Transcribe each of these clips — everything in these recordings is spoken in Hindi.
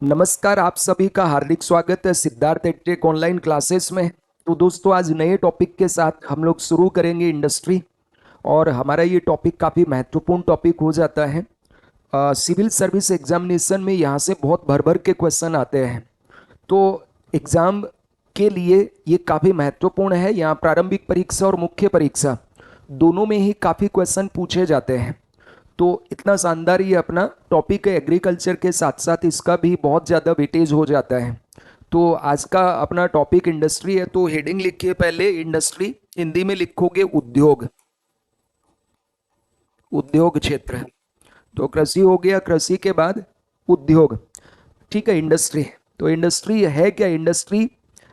नमस्कार, आप सभी का हार्दिक स्वागत है सिद्धार्थ एडटेक ऑनलाइन क्लासेस में। तो दोस्तों, आज नए टॉपिक के साथ हम लोग शुरू करेंगे इंडस्ट्री। और हमारा ये टॉपिक काफ़ी महत्वपूर्ण टॉपिक हो जाता है। सिविल सर्विस एग्जामिनेशन में यहाँ से बहुत भर भर के क्वेश्चन आते हैं। तो एग्ज़ाम के लिए ये काफ़ी महत्वपूर्ण है। यहाँ प्रारंभिक परीक्षा और मुख्य परीक्षा दोनों में ही काफ़ी क्वेश्चन पूछे जाते हैं। तो इतना शानदार ये अपना टॉपिक है, एग्रीकल्चर के साथ साथ इसका भी बहुत ज़्यादा वेटेज हो जाता है। तो आज का अपना टॉपिक इंडस्ट्री है। तो हेडिंग लिखिए पहले इंडस्ट्री, हिंदी में लिखोगे उद्योग, उद्योग क्षेत्र। तो कृषि हो गया, कृषि के बाद उद्योग। ठीक है, इंडस्ट्री। तो इंडस्ट्री है क्या? Industry,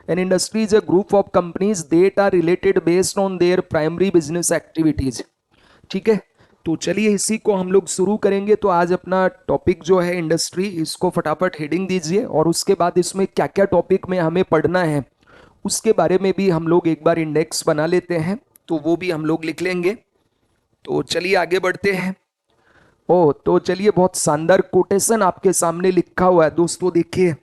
an industry is a group of companies that are related based on their primary business activities. ठीक है, तो चलिए इसी को हम लोग शुरू करेंगे। तो आज अपना टॉपिक जो है इंडस्ट्री, इसको फटाफट हेडिंग दीजिए और उसके बाद इसमें क्या क्या टॉपिक में हमें पढ़ना है उसके बारे में भी हम लोग एक बार इंडेक्स बना लेते हैं, तो वो भी हम लोग लिख लेंगे। तो चलिए आगे बढ़ते हैं। ओ तो चलिए, बहुत शानदार कोटेशन आपके सामने लिखा हुआ है दोस्तों, देखिए।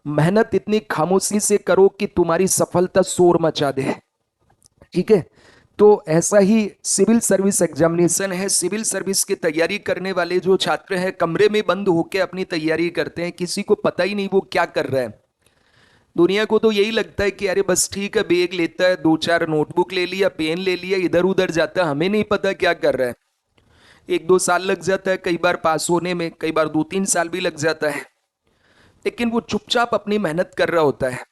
मेहनत इतनी खामोशी से करो कि तुम्हारी सफलता शोर मचा दे। ठीक है, तो ऐसा ही सिविल सर्विस एग्जामिनेशन है। सिविल सर्विस की तैयारी करने वाले जो छात्र हैं कमरे में बंद होकर अपनी तैयारी करते हैं, किसी को पता ही नहीं वो क्या कर रहा है। दुनिया को तो यही लगता है कि अरे बस ठीक है, बैग लेता है, दो चार नोटबुक ले लिया, पेन ले लिया, इधर उधर जाता है, हमें नहीं पता क्या कर रहा है। एक दो साल लग जाता है कई बार पास होने में, कई बार 2-3 साल भी लग जाता है, लेकिन वो चुपचाप अपनी मेहनत कर रहा होता है।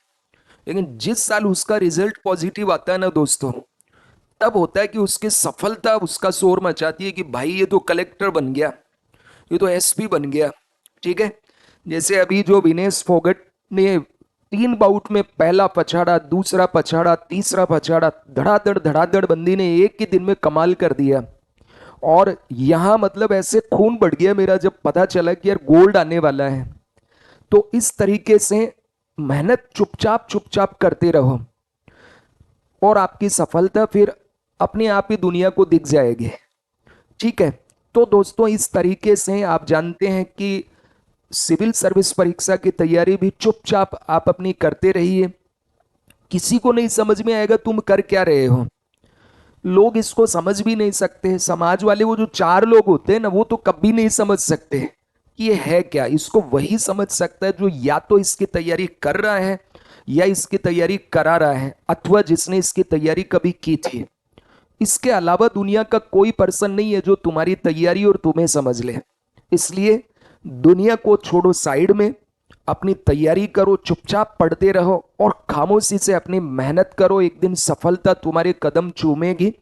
लेकिन जिस साल उसका रिजल्ट पॉजिटिव आता है ना दोस्तों, तब होता है कि उसकी सफलता उसका शोर मचाती है कि भाई ये तो कलेक्टर बन गया, ये तो एसपी बन गया। ठीक है, जैसे अभी जो विनेश फोगट ने 3 बाउट में पहला पछाड़ा, दूसरा पछाड़ा, तीसरा पछाड़ा, धड़ाधड़ धड़ाधड़ बंदी ने एक ही दिन में कमाल कर दिया। और यहां मतलब ऐसे खून बढ़ गया मेरा जब पता चला कि यार गोल्ड आने वाला है। तो इस तरीके से मेहनत चुपचाप चुपचाप करते रहो और आपकी सफलता फिर अपने आप ही दुनिया को दिख जाएगी। ठीक है, तो दोस्तों इस तरीके से आप जानते हैं कि सिविल सर्विस परीक्षा की तैयारी भी चुपचाप आप अपनी करते रहिए। किसी को नहीं समझ में आएगा तुम कर क्या रहे हो, लोग इसको समझ भी नहीं सकते। समाज वाले वो जो 4 लोग होते हैं ना, वो तो कभी नहीं समझ सकते कि ये है क्या। इसको वही समझ सकता है जो या तो इसकी तैयारी कर रहा है या इसकी तैयारी करा रहा है, अथवा जिसने इसकी तैयारी कभी की थी। इसके अलावा दुनिया का कोई पर्सन नहीं है जो तुम्हारी तैयारी और तुम्हें समझ ले। इसलिए दुनिया को छोड़ो साइड में, अपनी तैयारी करो, चुपचाप पढ़ते रहो और खामोशी से अपनी मेहनत करो। एक दिन सफलता तुम्हारे कदम चूमेगी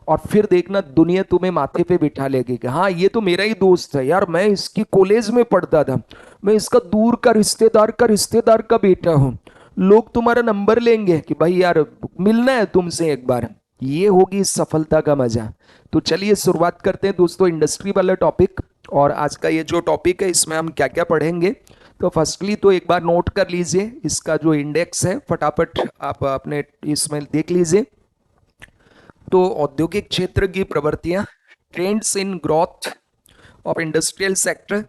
और फिर देखना दुनिया तुम्हें माथे पे बिठा लेगी कि हाँ ये तो मेरा ही दोस्त है यार, मैं इसकी कॉलेज में पढ़ता था, मैं इसका दूर का रिश्तेदार का बेटा हूं। लोग तुम्हारा नंबर लेंगे कि भाई यार मिलना है तुमसे एक बार। ये होगी इस सफलता का मजा। तो चलिए शुरुआत करते हैं दोस्तों इंडस्ट्री वाला टॉपिक। और आज का ये जो टॉपिक है इसमें हम क्या क्या पढ़ेंगे, तो फर्स्टली तो एक बार नोट कर लीजिए इसका जो इंडेक्स है, फटाफट आप अपने इसमें देख लीजिए। तो औद्योगिक क्षेत्र की प्रवृत्तियां, trends in growth of industrial sector.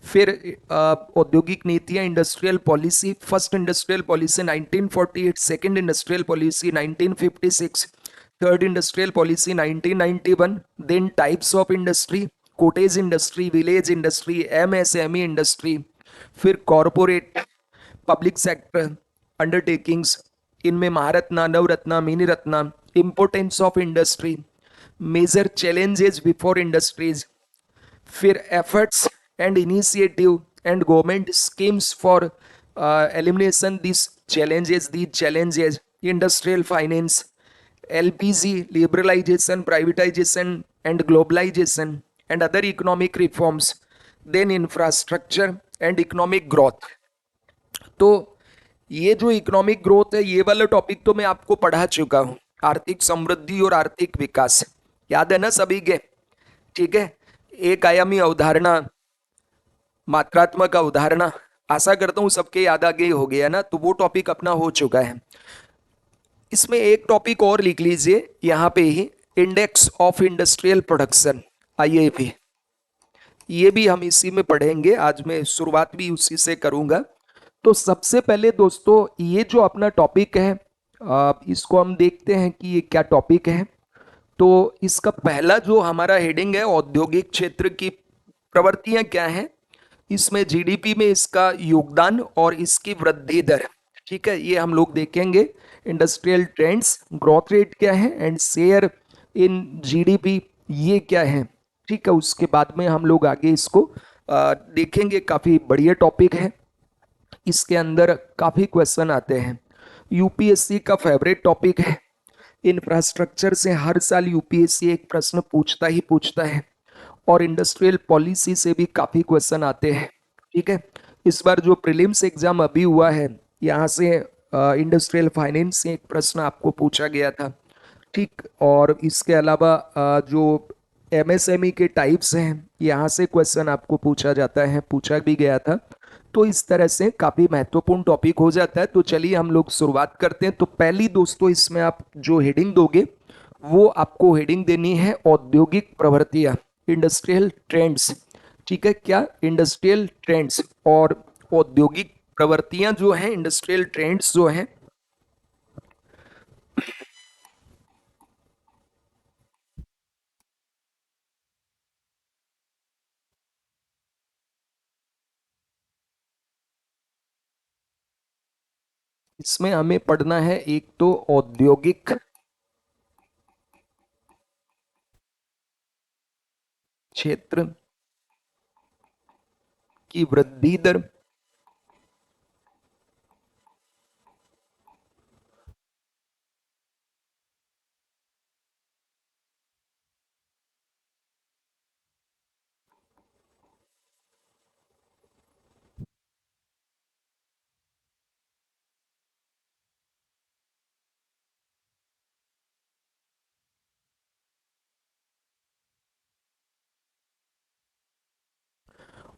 फिर औद्योगिक नीतियां, industrial policy, first industrial policy 1948, second industrial policy 1956, third industrial policy 1991। Then types of industry, cottage industry, village industry, MSME industry. फिर कॉरपोरेट, पब्लिक सेक्टर अंडरटेकिंग्स, इनमें Maharatna, Navratna, mini Ratna, importance of industry, major challenges before industries. फिर efforts and initiative and government schemes for elimination these challenges, industrial finance, LPG, liberalisation, privatisation and globalisation and other economic reforms. Then infrastructure and economic growth. तो ये जो इकोनॉमिक ग्रोथ है, ये वाला टॉपिक तो मैं आपको पढ़ा चुका हूं, आर्थिक समृद्धि और आर्थिक विकास। याद है ना सभी के? ठीक है, एक आयामी अवधारणा, मात्रात्मक अवधारणा, आशा करता हूं सबके याद आगे हो गया ना। तो वो टॉपिक अपना हो चुका है। इसमें एक टॉपिक और लिख लीजिए यहां पे ही, index of industrial production, IAP. ये भी हम इसी में पढ़ेंगे, आज मैं शुरुआत भी उसी से करूंगा। तो सबसे पहले दोस्तों ये जो अपना टॉपिक है, इसको हम देखते हैं कि ये क्या टॉपिक है। तो इसका पहला जो हमारा हेडिंग है, औद्योगिक क्षेत्र की प्रवृत्तियां क्या हैं, इसमें जीडीपी में इसका योगदान और इसकी वृद्धि दर, ठीक है, ये हम लोग देखेंगे। इंडस्ट्रियल ट्रेंड्स, ग्रोथ रेट क्या है एंड शेयर इन जीडीपी, ये क्या है, ठीक है। उसके बाद में हम लोग आगे इसको देखेंगे। काफी बढ़िया टॉपिक है, इसके अंदर काफी क्वेश्चन आते हैं। यूपीएससी का फेवरेट टॉपिक है। इंफ्रास्ट्रक्चर से हर साल यूपीएससी एक प्रश्न पूछता ही पूछता है, और इंडस्ट्रियल पॉलिसी से भी काफी क्वेश्चन आते हैं, ठीक है। इस बार जो प्रीलिम्स एग्जाम अभी हुआ है, यहाँ से इंडस्ट्रियल फाइनेंस से एक प्रश्न आपको पूछा गया था, ठीक। और इसके अलावा जो एमएसएमई के टाइप्स हैं, यहाँ से क्वेश्चन आपको पूछा जाता है, पूछा भी गया था। तो इस तरह से काफी महत्वपूर्ण टॉपिक हो जाता है। तो चलिए हम लोग शुरुआत करते हैं। तो पहली दोस्तों, इसमें आप जो हेडिंग दोगे, वो आपको हेडिंग देनी है औद्योगिक प्रवृत्तियां, इंडस्ट्रियल ट्रेंड्स, ठीक है। क्या? इंडस्ट्रियल ट्रेंड्स और औद्योगिक प्रवृत्तियां जो हैं, इंडस्ट्रियल ट्रेंड्स जो हैं, इसमें हमें पढ़ना है एक तो औद्योगिक क्षेत्र की वृद्धि दर,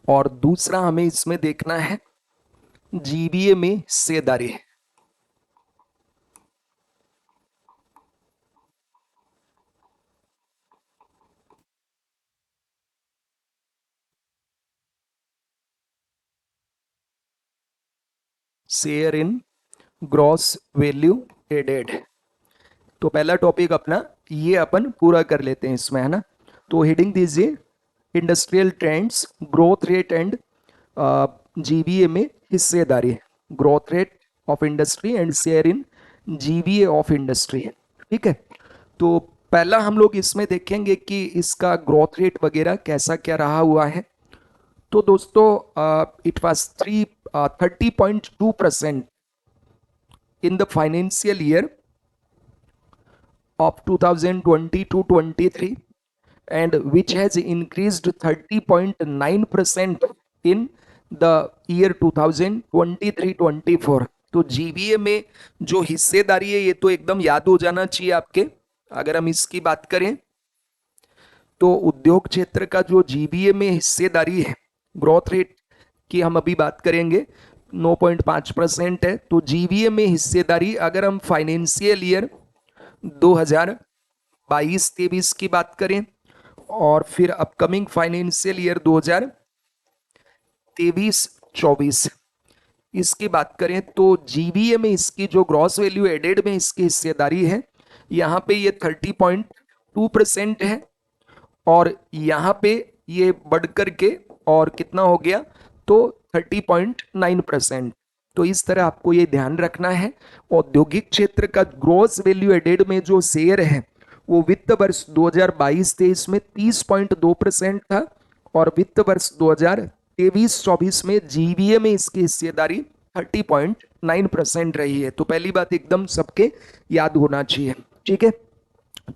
और दूसरा हमें इसमें देखना है जीबीए में हिस्सेदारी, share in gross value added. तो पहला टॉपिक अपना ये अपन पूरा कर लेते हैं इसमें, है ना। तो हेडिंग दीजिए industrial trends, growth rate and GBA में हिस्सेदारी, growth rate of industry and share in GBA of industry, ठीक है। तो पहला हम लोग इसमें देखेंगे कि इसका ग्रोथ रेट वगैरह कैसा क्या रहा हुआ है। तो दोस्तों it was 30.2% in the financial year of 2020 to 23, and which has increased 30.9% in the year 2023-24। तो जीबीए में जो हिस्सेदारी है, ये तो एकदम याद हो जाना चाहिए आपके। अगर हम इसकी बात करें तो उद्योग क्षेत्र का जो जीबीए में हिस्सेदारी है, ग्रोथ रेट की हम अभी बात करेंगे, 9.5% है। तो जीबीए में हिस्सेदारी अगर हम फाइनेंशियल ईयर 2022-23 की बात करें, और फिर अपकमिंग फाइनेंशियल ईयर 2023-24 इसकी बात करें, तो जीबीए में इसकी जो ग्रॉस वैल्यू एडेड में इसकी हिस्सेदारी है, यहाँ पे ये 30.2% है, और यहाँ पे ये बढ़ करके और कितना हो गया, तो 30.9%। तो इस तरह आपको ये ध्यान रखना है। औद्योगिक क्षेत्र का ग्रोस वैल्यू एडेड में जो शेयर है, वो वित्त वर्ष 2022-23 में 30.2% था, और वित्त वर्ष 2023-24 में जीबीए में इसकी हिस्सेदारी 30.9% रही है। तो पहली बात एकदम सबके याद होना चाहिए, ठीक है।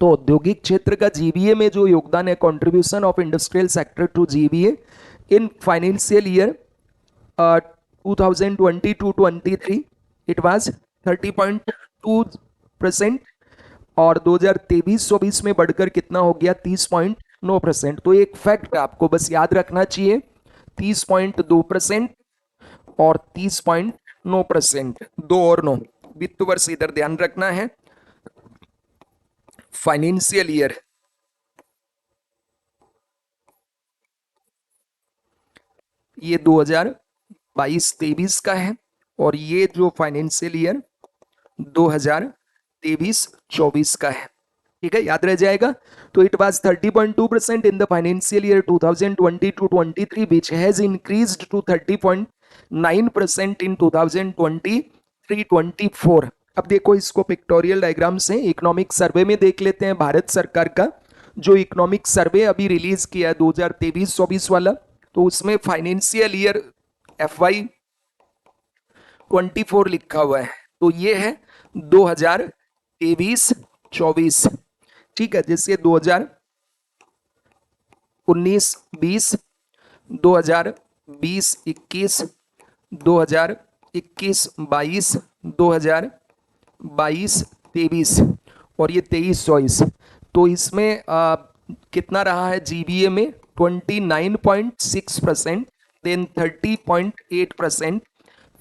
तो औद्योगिक क्षेत्र का जीबीए में जो योगदान है, contribution of industrial sector to GBA in financial year 2022-23, it was 30.2%, और 2023-24 में बढ़कर कितना हो गया, 30.9%। तो एक फैक्ट आपको बस याद रखना चाहिए, 30.2% और 30.9%, दो और नौ, वित्त वर्ष इधर ध्यान रखना है। फाइनेंशियल ईयर ये 2022-23 का है, और ये जो फाइनेंशियल ईयर 2023-24 का है, ठीक है, याद रह जाएगा। तो it was 30.2% in the financial year 2020-23 which has increased to 30.9% in 2023-24। अब देखो इसको पिक्टोरियल डायग्राम से इकोनॉमिक सर्वे में देख लेते हैं। भारत सरकार का जो इकोनॉमिक सर्वे अभी रिलीज किया 2023-24 वाला, तो उसमें फाइनेंशियल ईयर FY 24 लिखा हुआ है, तो ये है 2023-24, ठीक है। जैसे 2019-20, 2020-21, 2021-22, 2022-23 और ये 23-24। तो इसमें कितना रहा है GBA में 29.6%, देन 30.8%,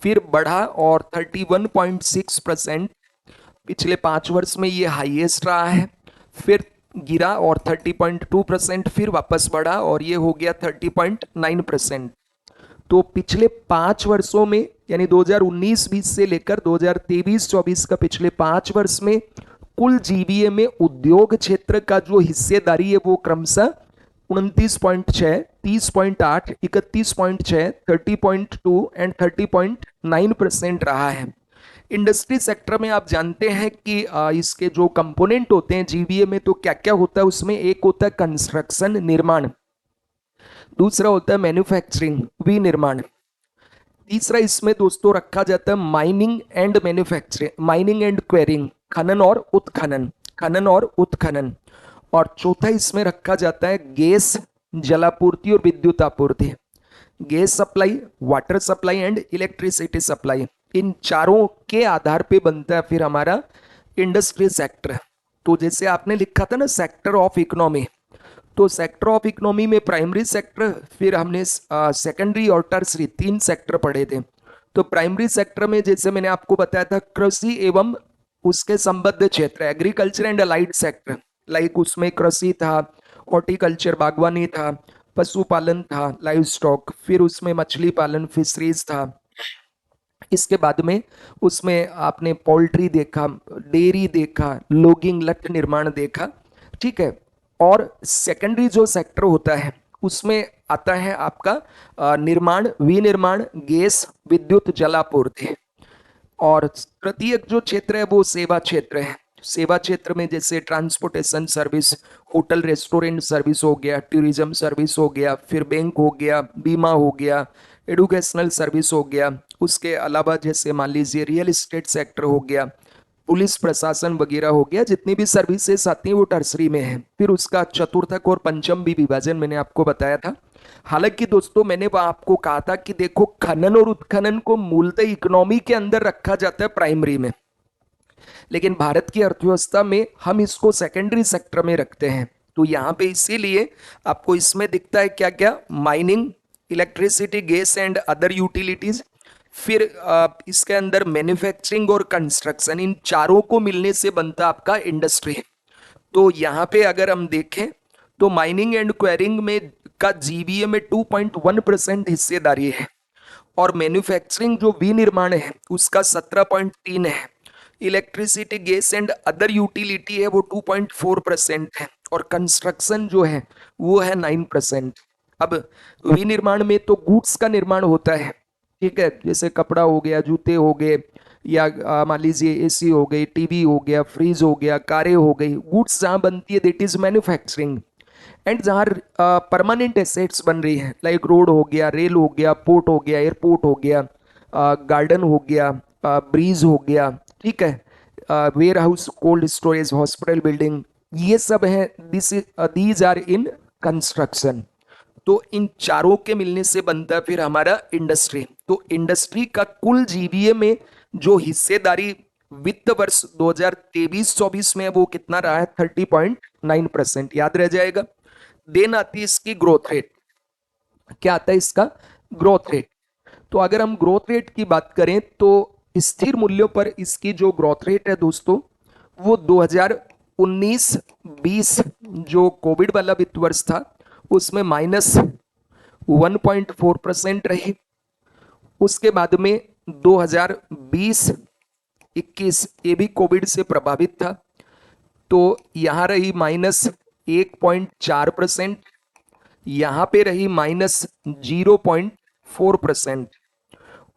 फिर बढ़ा और 31.6%। पिछले 5 वर्ष में ये हाईएस्ट रहा है, फिर गिरा और 30.2%, फिर वापस बढ़ा और ये हो गया 30.9%। तो पिछले 5 वर्षों में यानी 2019-20 से लेकर 2023-24 का पिछले 5 वर्ष में कुल GBA में उद्योग क्षेत्र का जो हिस्सेदारी है वो क्रमशः 29.6, 30.8, 31.6, 30.2 एंड 30.9% रहा है। इंडस्ट्री सेक्टर में आप जानते हैं कि इसके जो कंपोनेंट होते हैं GBA में, तो क्या क्या होता है उसमें। एक होता है कंस्ट्रक्शन, निर्माण, दूसरा होता है मैन्युफैक्चरिंग, विनिर्माण, तीसरा इसमें दोस्तों रखा जाता है mining and manufacturing, mining and quarrying, खनन और उत्खनन, खनन और उत्खनन, और चौथा इसमें रखा जाता है गैस, जलापूर्ति और विद्युत आपूर्ति, gas supply, water supply and electricity supply. इन चारों के आधार पे बनता है फिर हमारा इंडस्ट्री सेक्टर। तो जैसे आपने लिखा था ना सेक्टर ऑफ इकोनॉमी, तो सेक्टर ऑफ इकोनॉमी में प्राइमरी सेक्टर, फिर हमने सेकेंडरी और टर्सरी 3 सेक्टर पढ़े थे। तो प्राइमरी सेक्टर में जैसे मैंने आपको बताया था कृषि एवं उसके संबद्ध क्षेत्र, agriculture and allied sector, like उसमें कृषि था, हॉर्टिकल्चर बागवानी था, पशुपालन था, लाइव स्टॉक, फिर उसमें मछली पालन फिशरीज था, इसके बाद में उसमें आपने पोल्ट्री देखा, डेयरी देखा, लॉगिंग लठ निर्माण देखा, ठीक है। और सेकेंडरी जो सेक्टर होता है उसमें आता है आपका निर्माण, विनिर्माण, गैस, विद्युत, जलापूर्ति, और तृतीय जो क्षेत्र है वो सेवा क्षेत्र है। सेवा क्षेत्र में जैसे transportation service, hotel restaurant service हो गया, टूरिज्म सर्विस हो गया, फिर बैंक हो गया, बीमा हो गया, एडुकेशनल सर्विस हो गया, उसके अलावा जैसे मान लीजिए रियल एस्टेट सेक्टर हो गया, पुलिस प्रशासन वगैरह हो गया, जितनी भी सर्विसेज आती हैं वो टर्सरी में है। फिर उसका चतुर्थक और पंचम भी विभाजन मैंने आपको बताया था। हालांकि दोस्तों मैंने वह आपको कहा था कि देखो खनन और उत्खनन को मूलतः इकोनॉमी के अंदर रखा जाता है प्राइमरी में, लेकिन भारत की अर्थव्यवस्था में हम इसको सेकेंडरी सेक्टर में रखते हैं। तो यहाँ पे इसीलिए आपको इसमें दिखता है क्या क्या, mining, electricity, gas and other utilities, फिर इसके अंदर मैन्युफैक्चरिंग और कंस्ट्रक्शन, इन चारों को मिलने से बनता आपका इंडस्ट्री। तो यहाँ पे अगर हम देखें तो माइनिंग एंड क्वेरिंग में का GBA में 2.1% हिस्सेदारी है, और मैन्युफैक्चरिंग जो विनिर्माण है उसका 17.3 है, electricity, gas and other utility है वो 2.4% है, और कंस्ट्रक्शन जो है वो है 9%। अब विनिर्माण में तो गुड्स का निर्माण होता है, ठीक है, जैसे कपड़ा हो गया, जूते हो गए, या मान लीजिए AC हो गई, टीवी हो गया, फ्रिज हो गया, कारें हो गई, गुड्स जहाँ बनती है दैट इज मैन्युफैक्चरिंग। एंड जहाँ परमानेंट एसेट्स बन रही है लाइक रोड हो गया, रेल हो गया, पोर्ट हो गया, एयरपोर्ट हो गया, गार्डन हो गया, ब्रिज हो गया, ठीक है, warehouse, cold storage, hospital building, ये सब है, दीज आर इन कंस्ट्रक्शन। तो इन चारों के मिलने से बनता है फिर हमारा इंडस्ट्री। तो इंडस्ट्री का कुल GBA में जो हिस्सेदारी वित्त वर्ष 2023-24 में वो कितना रहा है, 30.9%, याद रह जाएगा। देन आती है इसकी ग्रोथ रेट। क्या आता है इसका, ग्रोथ रेट। तो अगर हम ग्रोथ रेट की बात करें तो स्थिर मूल्यों पर इसकी जो ग्रोथ रेट है दोस्तों वो 2019-20 जो कोविड वाला वित्त वर्ष था उसमें -1.4% रही। उसके बाद में 2020-21 ये भी कोविड से प्रभावित था, तो यहाँ रही -1.4%, यहाँ पे रही -0.4%,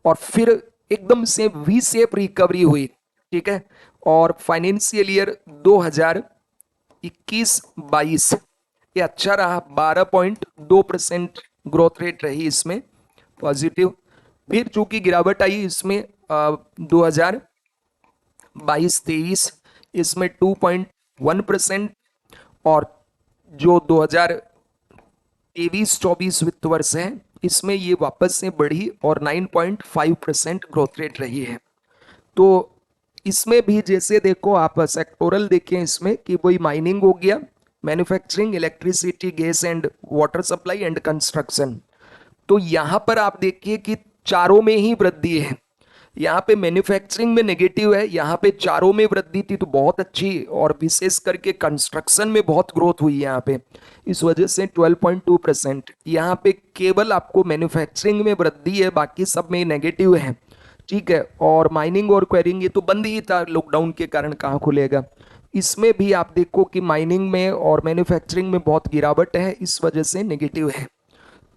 और फिर एकदम से वी शेप रिकवरी हुई, ठीक है। और फाइनेंशियल ईयर 2021-22 ये अच्छा रहा, 12.2% ग्रोथ रेट रही इसमें पॉजिटिव। फिर चूंकि गिरावट आई इसमें 2022-23 इसमें 2.1%, और जो 2023-24 वित्त वर्ष है इसमें ये वापस से बढ़ी और 9.5% ग्रोथ रेट रही है। तो इसमें भी जैसे देखो आप सेक्टोरल देखें इसमें कि वही माइनिंग हो गया, manufacturing, electricity, gas and water supply and construction. तो यहां पर आप देखिए कि चारों में ही वृद्धि है। यहाँ पे मैन्युफैक्चरिंग में नेगेटिव है, यहाँ पे चारों में वृद्धि थी तो बहुत अच्छी, और विशेष करके कंस्ट्रक्शन में बहुत ग्रोथ हुई है यहाँ पे, इस वजह से 12.2%। यहाँ पे केवल आपको मैन्युफैक्चरिंग में वृद्धि है, बाकी सब में नेगेटिव है, ठीक है। और माइनिंग और क्वेरिंग ये तो बंद ही था, लॉकडाउन के कारण कहाँ खुलेगा। इसमें भी आप देखो कि माइनिंग में और मैन्युफैक्चरिंग में बहुत गिरावट है, इस वजह से नेगेटिव है।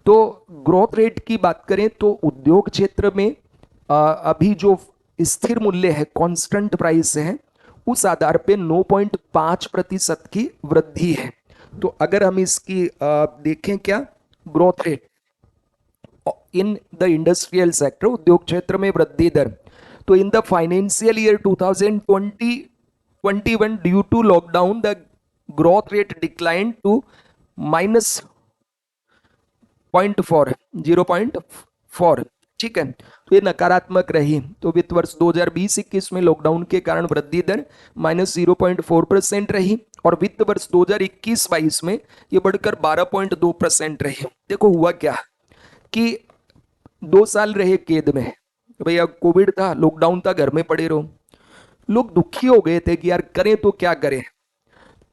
तो ग्रोथ रेट की बात करें तो उद्योग क्षेत्र में अभी जो स्थिर मूल्य है, कांस्टेंट प्राइस है, उस आधार पे 9.5% की वृद्धि है। तो अगर हम इसकी देखें क्या growth rate in the industrial sector, उद्योग क्षेत्र में वृद्धि दर, तो in the financial year 2020-21 due to lockdown the growth rate decline to -0.4, ठीक है। तो ये नकारात्मक रही। तो वित्त वर्ष 2020-21 में लॉकडाउन के कारण वृद्धि दर -0.4% रही, और वित्त वर्ष 2021-22 में ये बढ़कर 12.2% रही। देखो हुआ क्या कि 2 साल रहे कैद में, भैया कोविड था, लॉकडाउन था, घर में पड़े रहो, लोग दुखी हो गए थे कि यार करें तो क्या करें।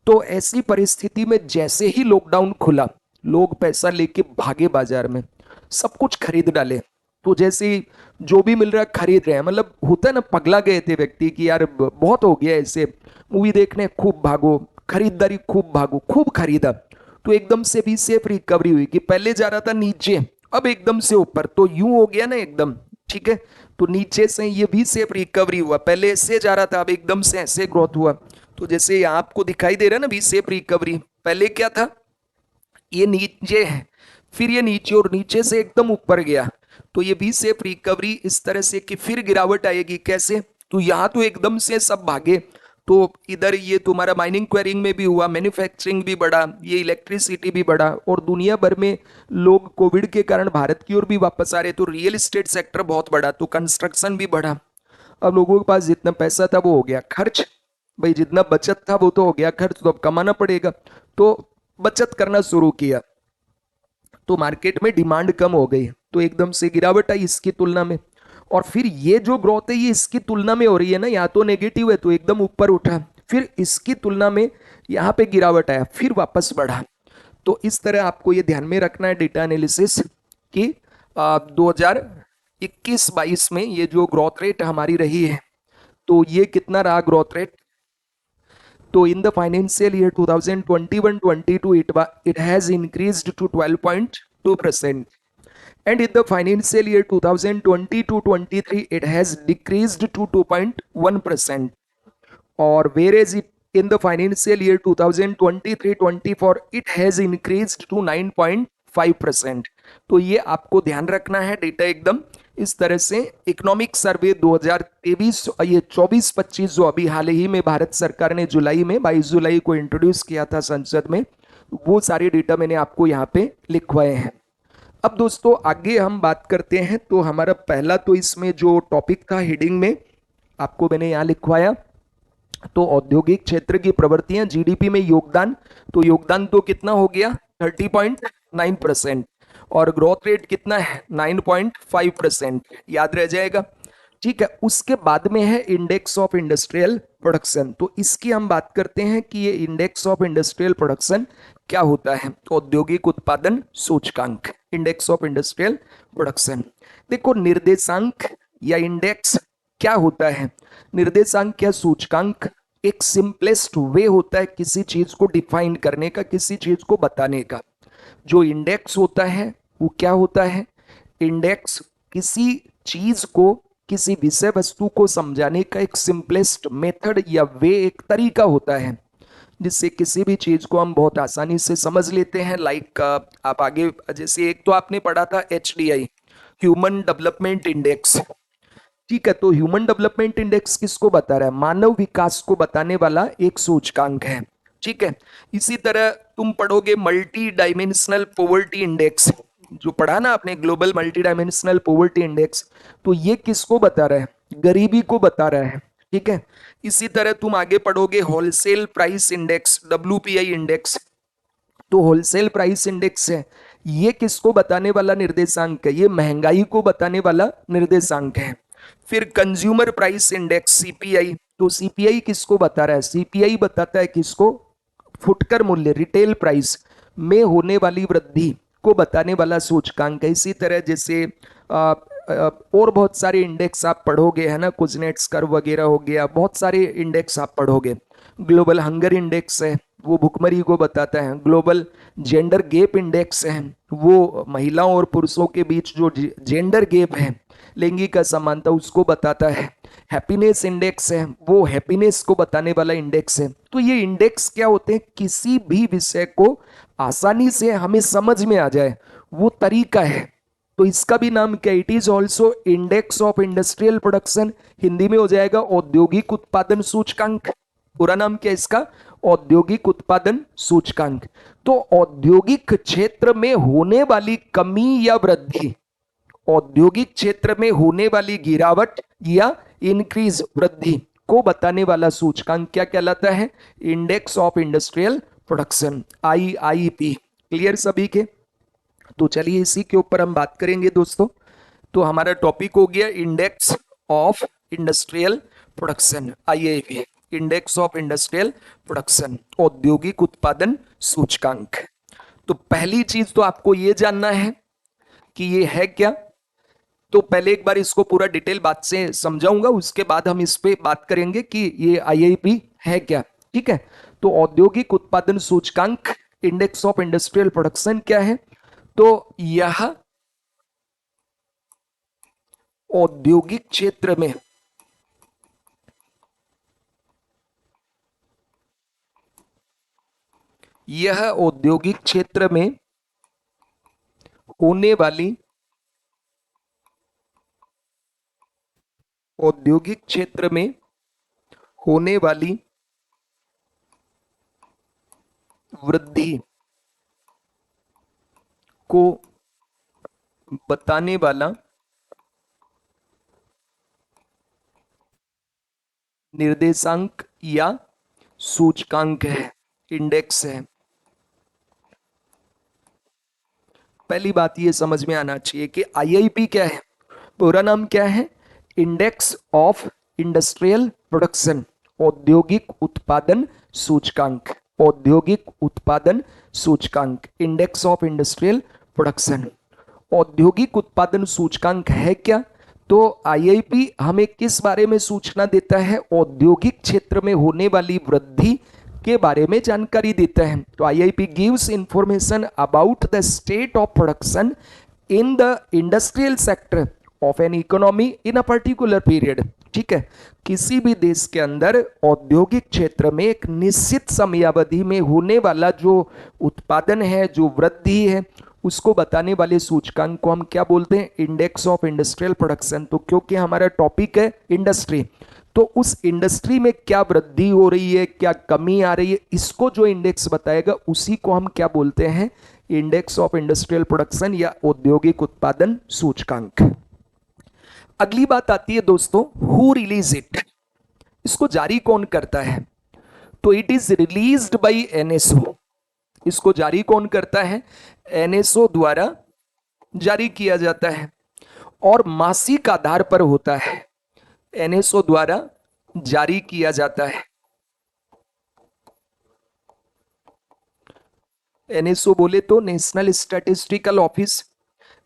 तो ऐसी परिस्थिति में जैसे ही लॉकडाउन खुला, लोग पैसा लेके भागे बाजार में, सब कुछ खरीद डाले। तो जैसे जो भी मिल रहा है खरीद रहे हैं, मतलब होता है ना, पगला गए थे व्यक्ति कि यार बहुत हो गया ऐसे, मूवी देखने खूब भागो, खरीदारी खूब भागो, खूब खरीदा। तो एकदम से भी सेफ रिकवरी हुई कि पहले जा रहा था नीचे, अब एकदम से ऊपर, तो यूं हो गया ना एकदम, ठीक है। तो नीचे से ये भी सेफ रिकवरी हुआ, पहले ऐसे जा रहा था, अब एकदम से ऐसे ग्रोथ हुआ। तो जैसे आपको दिखाई दे रहा है ना भी सेफ रिकवरी, पहले क्या था, ये नीचे है, फिर ये नीचे, और नीचे से एकदम ऊपर गया। तो ये भी सेफ रिकवरी इस तरह से कि फिर गिरावट आएगी कैसे, तो यहां तो एकदम से सब भागे। तो इधर ये तुम्हारा माइनिंग क्वेरिंग में भी हुआ, मैन्युफैक्चरिंग भी बढ़ा, ये इलेक्ट्रिसिटी भी बढ़ा, और दुनिया भर में लोग कोविड के कारण भारत की ओर भी वापस आ रहे, तो रियल एस्टेट सेक्टर बहुत बढ़ा, तो कंस्ट्रक्शन भी बढ़ा। अब लोगों के पास जितना पैसा था वो हो गया खर्च, भाई जितना बचत था वो तो हो गया खर्च, तो अब कमाना पड़ेगा, तो बचत करना शुरू किया। तो मार्केट में डिमांड कम हो गई, तो एकदम से गिरावट आई इसकी तुलना में। और फिर ये जो ग्रोथ है ये इसकी तुलना में हो रही है ना, या तो नेगेटिव है तो एकदम ऊपर उठा, फिर इसकी तुलना में यहाँ पे गिरावट आया, फिर वापस बढ़ा। तो इस तरह आपको ये ध्यान में रखना है डेटा एनालिसिस कि 2021-22 में ये जो ग्रोथ रेट हमारी रही है, तो ये कितना रहा ग्रोथ रेट। तो in the financial year 2021-22 it has increased to 12.2%, and in the financial year 2022-23 it has decreased to 2.1%, or whereas it in the financial year 2023-24 it has increased to 9.5%। तो ये आपको ध्यान रखना है डेटा एकदम इस तरह से। इकोनॉमिक सर्वे 2023 ये 24-25 जो अभी हाल ही में भारत सरकार ने जुलाई में 22 जुलाई को इंट्रोड्यूस किया था संसद में, वो सारे डेटा मैंने आपको यहाँ पे लिखवाए हैं। अब दोस्तों आगे हम बात करते हैं, तो हमारा पहला तो इसमें जो टॉपिक था हेडिंग में आपको मैंने यहाँ लिखवाया, तो औद्योगिक क्षेत्र की प्रवृत्तियां जीडीपी में योगदान, तो योगदान तो कितना हो गया 30.9%, और ग्रोथ रेट कितना है 9.5%, याद रह जाएगा, ठीक है। उसके बाद में है इंडेक्स ऑफ इंडस्ट्रियल प्रोडक्शन, तो इसकी हम बात करते हैं कि ये इंडेक्स ऑफ इंडस्ट्रियल प्रोडक्शन क्या होता है। तो औद्योगिक उत्पादन सूचकांक, इंडेक्स ऑफ इंडस्ट्रियल प्रोडक्शन। देखो निर्देशांक या इंडेक्स क्या होता है? निर्देशांक या सूचकांक एक सिंपलेस्ट वे होता है किसी चीज को डिफाइन करने का, किसी चीज को बताने का। जो इंडेक्स होता है वो क्या होता है? इंडेक्स किसी चीज को, किसी विषय वस्तु को समझाने का एक सिंपलेस्ट मेथड या वे, एक तरीका होता है जिससे किसी भी चीज को हम बहुत आसानी से समझ लेते हैं। लाइक आप आगे, जैसे एक तो आपने पढ़ा था HDI, ह्यूमन डेवलपमेंट इंडेक्स। ठीक है, तो ह्यूमन डेवलपमेंट इंडेक्स किसको बता रहा है? मानव विकास को बताने वाला एक सूचकांक है। ठीक है, इसी तरह तुम पढ़ोगे मल्टी डायमेंशनल पॉवर्टी इंडेक्स, जो पढ़ा ना आपने, global multi dimensional poverty index. तो ये किसको बता रहा है? गरीबी को बता रहा है। ठीक है, इसी तरह तुम आगे पढ़ोगे wholesale price index, WPI index. तो होलसेल प्राइस इंडेक्स है, ये किसको बताने वाला निर्देशांक है? ये महंगाई को बताने वाला निर्देशांक है। फिर कंज्यूमर प्राइस इंडेक्स, CPI। तो CPI किसको बता रहा है? CPI बताता है किसको? फुटकर मूल्य, रिटेल प्राइस में होने वाली वृद्धि को बताने वाला सूचकांक है। इसी तरह जैसे और बहुत सारे इंडेक्स आप पढ़ोगे, है ना, कुजनेट्स कर्व वगैरह हो गया, बहुत सारे इंडेक्स आप पढ़ोगे। ग्लोबल हंगर इंडेक्स है, वो भुखमरी को बताता है। ग्लोबल जेंडर गैप इंडेक्स है, वो महिलाओं और पुरुषों के बीच जो जेंडर गैप है, लैंगिक असमानता, उसको बताता है। हैप्पीनेस इंडेक्स है, वो हैप्पीनेस को बताने वाला इंडेक्स है। तो ये इंडेक्स क्या होते हैं? किसी भी विषय को आसानी से हमें समझ में आ जाए वो तरीका है। तो इसका भी नाम क्या? It is also index of industrial production. Hindi में हो जाएगा औद्योगिक उत्पादन सूचकांक। पूरा नाम क्या है इसका? औद्योगिक उत्पादन सूचकांक। तो औद्योगिक क्षेत्र में होने वाली कमी या वृद्धि, औद्योगिक क्षेत्र में होने वाली गिरावट या इंक्रीज, वृद्धि को बताने वाला सूचकांक क्या कहलाता है? Index of industrial production, IIP। Clear सभी के? तो चलिए इसी के ऊपर हम बात करेंगे दोस्तों। तो हमारा टॉपिक हो गया index of industrial production, IIP, index of industrial production, औद्योगिक उत्पादन सूचकांक। तो पहली चीज तो आपको यह जानना है कि ये है क्या। तो पहले एक बार इसको पूरा डिटेल बात से समझाऊंगा, उसके बाद हम इस पे बात करेंगे कि ये IIP है क्या। ठीक है, तो औद्योगिक उत्पादन सूचकांक, इंडेक्स ऑफ इंडस्ट्रियल प्रोडक्शन क्या है? तो यह औद्योगिक क्षेत्र में यह औद्योगिक क्षेत्र में होने वाली औद्योगिक क्षेत्र में होने वाली वृद्धि को बताने वाला निर्देशांक या सूचकांक है, इंडेक्स है। पहली बात ये समझ में आना चाहिए कि IIP क्या है। पूरा नाम क्या है? इंडेक्स ऑफ इंडस्ट्रियल प्रोडक्शन, औद्योगिक उत्पादन सूचकांक, औद्योगिक उत्पादन सूचकांक, इंडेक्स ऑफ इंडस्ट्रियल प्रोडक्शन। औद्योगिक उत्पादन सूचकांक है क्या? तो IIP हमें किस बारे में सूचना देता है? औद्योगिक क्षेत्र में होने वाली वृद्धि के बारे में जानकारी देता है। तो IIP gives information about the state of production in the industrial sector of an economy in a particular period. ठीक है, किसी भी देश के अंदर औद्योगिक क्षेत्र में एक निश्चित समयावधि में होने वाला जो उत्पादन है, जो वृद्धि है, उसको बताने वाले सूचकांक को हम क्या बोलते हैं? Index of industrial production. तो क्योंकि हमारा टॉपिक है इंडस्ट्री, तो उस इंडस्ट्री में क्या वृद्धि हो रही है, क्या कमी आ रही है, इसको जो इंडेक्स बताएगा उसी को हम क्या बोलते हैं? इंडेक्स ऑफ इंडस्ट्रियल प्रोडक्शन या औद्योगिक उत्पादन सूचकांक। अगली बात आती है दोस्तों, हु रिलीज इट, इसको जारी कौन करता है? तो it is released bye NSO। इसको जारी कौन करता है? NSO द्वारा जारी किया जाता है और मासिक आधार पर होता है। NSO द्वारा जारी किया जाता है। NSO बोले तो नेशनल स्टैटिस्टिकल ऑफिस,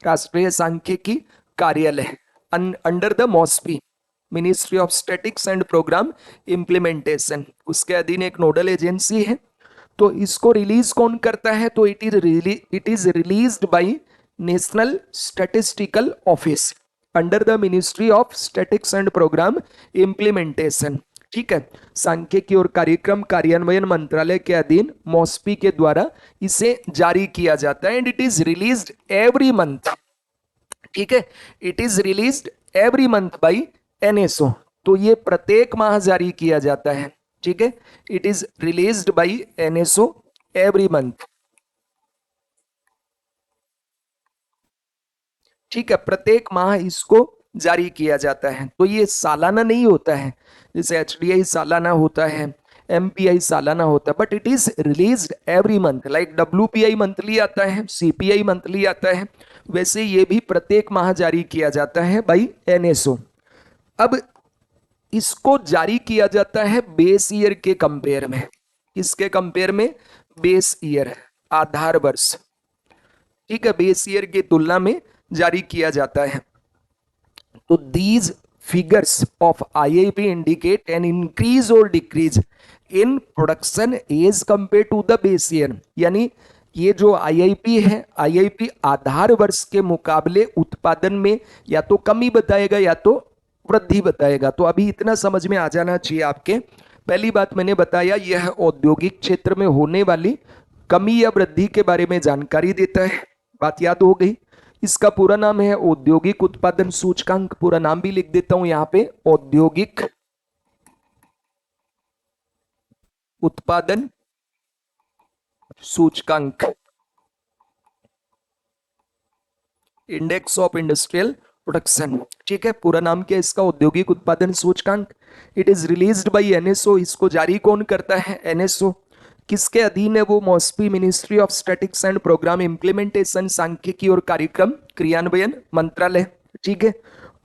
राष्ट्रीय सांख्यिकी कार्यालय। Under the MoSPI, ministry of statics and programme implementation, उसके अधीन एक नोडल एजेंसी है। तो इसको रिलीज कौन करता है? तो it is released by National Statistical Office under the ministry of statics and programme Implementation. ठीक है, सांख्यिकी और कार्यक्रम कार्यान्वयन मंत्रालय के अधीन मॉस्पी के द्वारा इसे जारी किया जाता है and it is released every month. ठीक है, it is released every month by NSO, तो ये प्रत्येक माह जारी किया जाता है। ठीक है, it is released bye NSO every month. ठीक है, प्रत्येक माह इसको जारी किया जाता है। तो ये सालाना नहीं होता है, जैसे एचडीआई सालाना होता है, एमपीआई सालाना होता है, but it is released every month. Like WPI monthly आता है, सीपीआई मंथली आता है, वैसे ये भी प्रत्येक माह जारी किया जाता है बाई एनएसओ। अब इसको जारी किया जाता है बेस ईयर के कंपेयर में। किसके कंपेयर में? बेस ईयर, आधार वर्ष। ठीक है, बेस ईयर की तुलना में जारी किया जाता है। तो these figures of IIP indicate an increase और decrease in production as compare to the base year. यानी ये जो आईआईपी है, आईआईपी आधार वर्ष के मुकाबले उत्पादन में या तो कमी बताएगा या तो वृद्धि बताएगा। तो अभी इतना समझ में आ जाना चाहिए आपके। पहली बात मैंने बताया, यह औद्योगिक क्षेत्र में होने वाली कमी या वृद्धि के बारे में जानकारी देता है, बात याद हो गई। इसका पूरा नाम है औद्योगिक उत्पादन सूचकांक, पूरा नाम भी लिख देता हूं यहां पे, औद्योगिक उत्पादन सूचकांक, इंडेक्स ऑफ इंडस्ट्रियल प्रोडक्शन। ठीक है, पूरा नाम क्या है इसका? औद्योगिक उत्पादन सूचकांक। It is released bye NSO, इसको जारी कौन करता है? एनएसओ। किसके अधीन है वो? MoSPI, ministry of statics and programme implementation, सांख्यिकी और कार्यक्रम क्रियान्वयन मंत्रालय। ठीक है,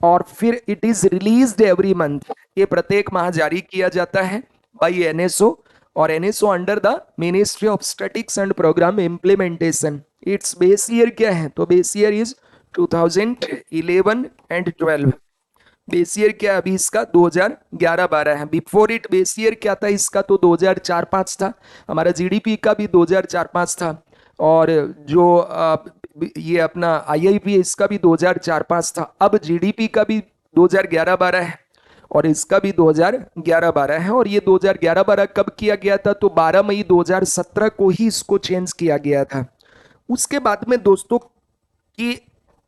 और फिर it is released every month, ये प्रत्येक माह जारी किया जाता है बाय एनएसओ, और NSO under the ministry of statics and programme implementation. Its base year क्या है? तो base year is 2011 and 12। Base year क्या अभी इसका? 2011-12 है। बिफोर इट बेस ईयर क्या था इसका? तो 2004-5 था। हमारा जीडीपी का भी 2004-5 था, और जो ये अपना आईआईपी है इसका भी 2004-5 था। अब जीडीपी का भी 2011-12 है और इसका भी 2011-12 है। और ये 2011-12 कब किया गया था? तो 12 मई 2017 को ही इसको चेंज किया गया था। उसके बाद में दोस्तों कि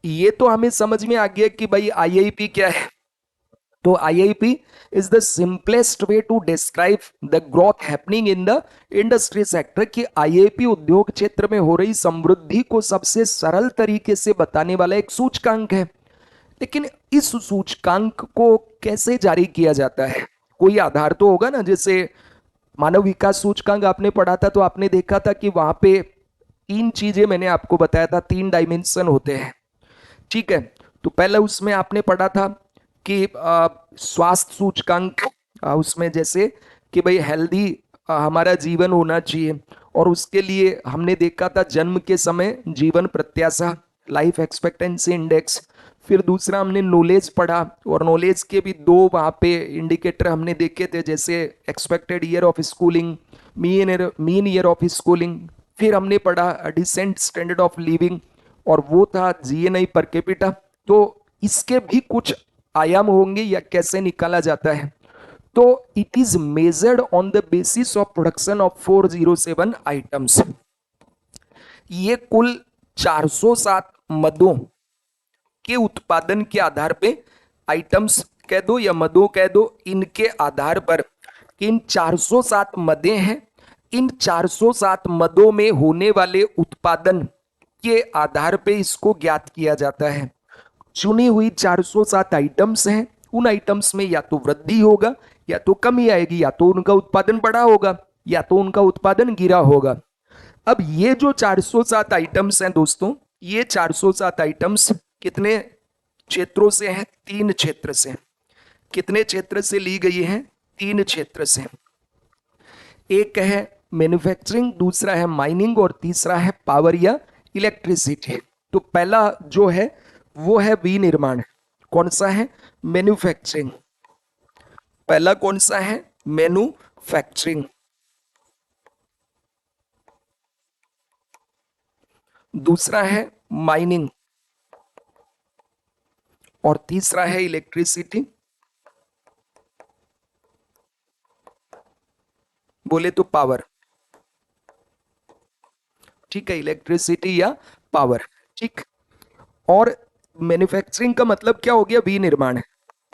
ये तो हमें समझ में आ गया कि भाई आईआईपी क्या है। तो IIP is the simplest way to describe the growth happening in the industry sector, कि आईआईपी उद्योग क्षेत्र में हो रही समृद्धि को सबसे सरल तरीके से बताने वाला एक सूचकांक है। लेकिन इस सूचकांक को कैसे जारी किया जाता है? कोई आधार तो होगा ना। जैसे मानव विकास सूचकांक आपने पढ़ा था, तो आपने देखा था कि वहां पे तीन चीजें मैंने आपको बताया था, तीन डायमेंशन होते हैं। ठीक है, तो पहले उसमें आपने पढ़ा था कि स्वास्थ्य सूचकांक, उसमें जैसे कि भाई हेल्दी हमारा जीवन होना चाहिए, और उसके लिए हमने देखा था जन्म के समय जीवन प्रत्याशा, लाइफ एक्सपेक्टेंसी इंडेक्स। फिर दूसरा हमने नॉलेज पढ़ा, और नॉलेज के भी दो वहाँ पे इंडिकेटर हमने देखे थे, जैसे expected year of schooling, mean year of schooling. फिर हमने पढ़ा डिसेंट स्टैंडर्ड ऑफ लिविंग, और वो था जीएनआई पर कैपिटा। तो इसके भी कुछ आयाम होंगे या कैसे निकाला जाता है? तो it is measured on the basis of production of 407 items. ये कुल 407 मदों के उत्पादन के आधार पे, आइटम्स कह दो या मदों कह दो, इनके आधार पर इन 407 मदें हैं। इन 407 मदों में होने वाले उत्पादन के आधार पे इसको ज्ञात किया जाता है। चुनी हुई 407 आइटम्स हैं, उन आइटम्स में या तो वृद्धि होगा या तो कमी आएगी, या तो उनका उत्पादन बढ़ा होगा या तो उनका उत्पादन गिरा होगा। अब ये जो 407 आइटम्स हैं दोस्तों, ये 407 आइटम्स कितने क्षेत्रों से हैं? 3 क्षेत्र से। कितने क्षेत्र से ली गई हैं? 3 क्षेत्र से। एक है मैन्युफैक्चरिंग, दूसरा है माइनिंग, और तीसरा है पावर या इलेक्ट्रिसिटी। तो पहला जो है वो है विनिर्माण। कौन सा है? मैन्युफैक्चरिंग। पहला कौन सा है? मैन्युफैक्चरिंग। दूसरा है माइनिंग, और तीसरा है इलेक्ट्रिसिटी। बोले तो पावर। ठीक है, इलेक्ट्रिसिटी या पावर। ठीक। और मैन्युफैक्चरिंग का मतलब क्या हो गया? विनिर्माण।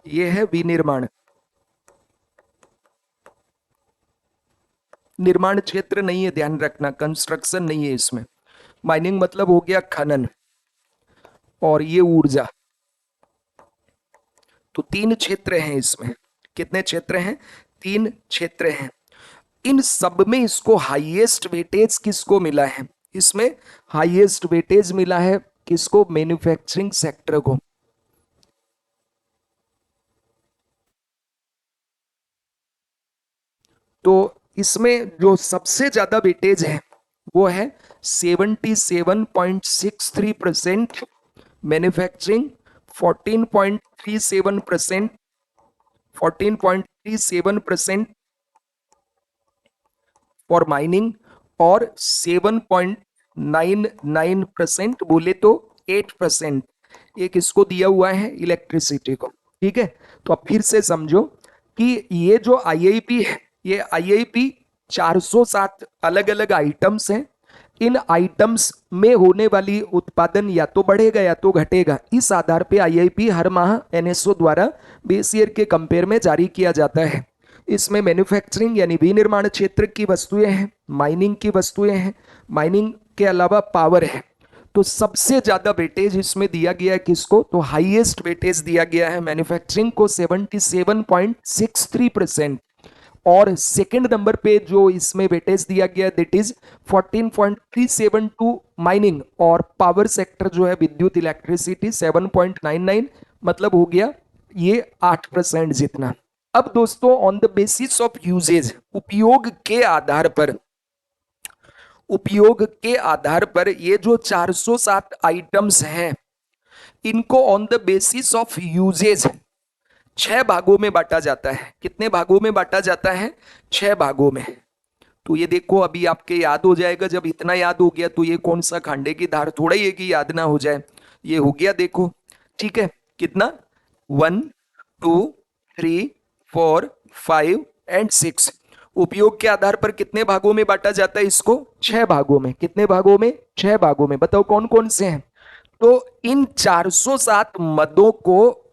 ये है विनिर्माण। निर्माण क्षेत्र नहीं है, ध्यान रखना, कंस्ट्रक्शन नहीं है इसमें। माइनिंग मतलब हो गया खनन, और ये ऊर्जा। तो तीन क्षेत्र हैं इसमें। कितने क्षेत्र हैं? तीन क्षेत्र हैं। इन सब में इसको हाईएस्ट वेटेज किसको मिला है? इसमें हाईएस्ट वेटेज मिला है किसको? मैन्युफैक्चरिंग सेक्टर को। तो इसमें जो सबसे ज्यादा वेटेज है वो है 77.63%। मैन्युफैक्चरिंग 14.37%, 14.37% फॉर माइनिंग, और 7.99% बोले तो 8% ये किसको दिया हुआ है? इलेक्ट्रिसिटी को। ठीक है, तो अब फिर से समझो कि ये जो आईआईपी है, ये आईआईपी 407 अलग अलग आइटम्स हैं। इन आइटम्स में होने वाली उत्पादन या तो बढ़ेगा या तो घटेगा। इस आधार पे आईआईपी हर माह एनएसओ द्वारा बेस ईयर के कंपेयर में जारी किया जाता है। इसमें मैन्युफैक्चरिंग यानी विनिर्माण क्षेत्र की वस्तुएं हैं, माइनिंग की वस्तुएं हैं, माइनिंग के अलावा पावर है। तो सबसे ज्यादा वेटेज इसमें दिया गया है किसको? तो हाईएस्ट वेटेज दिया गया है मैन्युफैक्चरिंग को 77.63%। और सेकंड नंबर पे जो इसमें वेटेज दिया गया है दैट इज 14.37 टू माइनिंग, और पावर सेक्टर जो है विद्युत इलेक्ट्रिसिटी 7.99, मतलब हो गया ये 8% जितना। अब दोस्तों on the basis of usages, उपयोग के आधार पर, उपयोग के आधार पर ये जो 407 आइटम्स हैं इनको on the basis of usages 6 भागों में बांटा जाता है। कितने भागों में बांटा जाता है? 6 भागों में। तो ये देखो अभी आपके याद हो जाएगा, जब इतना याद हो गया तो ये कौन सा खांडे की धार थोड़ा ही है कि याद ना हो जाए। ये हो गया देखो। ठीक है, कितना? 1 2 3 4 5 एंड 6। उपयोग के आधार पर कितने भागों में बांटा जाता है इसको? 6 भागों में। कितने भागों में? 6 भागों में। बताओ कौन कौन से हैं? तो इन 407 मदों को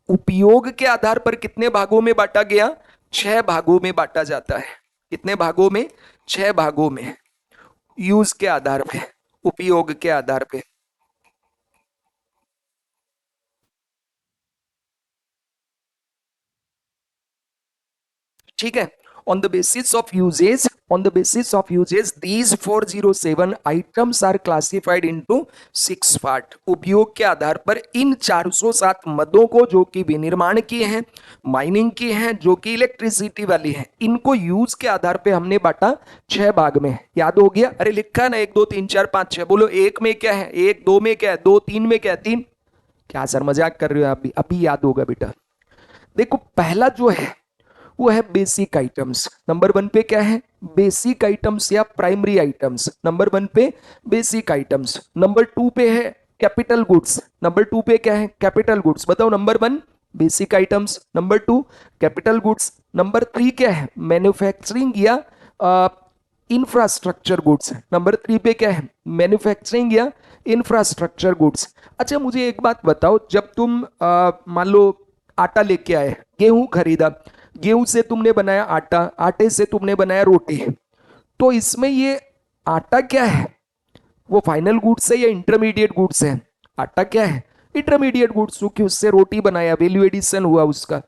उपयोग के आधार पर कितने भागों में बांटा गया? 6 भागों में बांटा जाता है। कितने भागों में? 6 भागों में। यूज के आधार पे, उपयोग के आधार पे। ठीक है, on the basis of uses, on the basis of uses these 407 items are classified into 6 part। उपयोग के आधार पर इन 407 मदों को, जो कि विनिर्माण की हैं, माइनिंग की हैं, जो कि इलेक्ट्रिसिटी वाली हैं, इनको यूज के आधार पे हमने बांटा 6 भाग में। याद हो गया? अरे लिखा है ना 1 2 3 4 5 6। बोलो 1 में क्या है? 1 2 में क्या है? 2 3 में क्या है? 3। क्या सर मजाक कर रहे हो आप भी? अभी याद होगा बेटा। देखो पहला जो है वो है बेसिक आइटम्स। नंबर 1 पे क्या है? बेसिक आइटम्स या प्राइमरी आइटम्स। नंबर 1 पे बेसिक आइटम्स। नंबर 2 पे है कैपिटल गुड्स। नंबर 2 पे क्या है? Capital goods. बताओ number 1 basic items, number 2 capital goods, number 3 क्या है? मैन्युफैक्चरिंग या इंफ्रास्ट्रक्चर गुड्स। नंबर 3 पे क्या है? मैन्युफैक्चरिंग या इंफ्रास्ट्रक्चर गुड्स। अच्छा मुझे एक बात बताओ, जब तुम मान लो आटा लेके आए, गेहूं खरीदा, गेहूं से तुमने बनाया आटा, आटे से तुमने बनाया रोटी, तो इसमें ये आटा क्या है? वो फाइनल गुड्स है या इंटरमीडिएट गुड्स है? आटा क्या है? इंटरमीडिएट गुड्स, क्योंकि उससे रोटी बनाया, वैल्यू एडिशन हुआ उसका।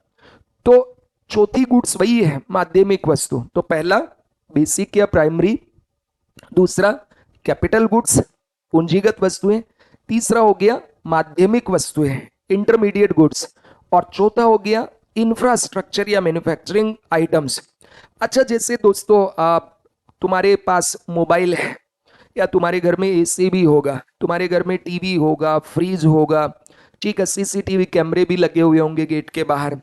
तो चौथी गुड्स वही है, माध्यमिक वस्तु। तो पहला बेसिक या प्राइमरी, दूसरा कैपिटल गुड्स पूंजीगत वस्तुएं, तीसरा हो गया माध्यमिक वस्तुएं इंटरमीडिएट गुड्स, और चौथा हो गया इंफ्रास्ट्रक्चर या मैन्युफैक्चरिंग आइटम्स। अच्छा जैसे दोस्तों आप, तुम्हारे पास मोबाइल है, या तुम्हारे घर में एसी भी होगा, तुम्हारे घर में टीवी होगा, फ्रिज होगा, ठीक है, सीसीटीवी कैमरे भी लगे हुए होंगे गेट के बाहर।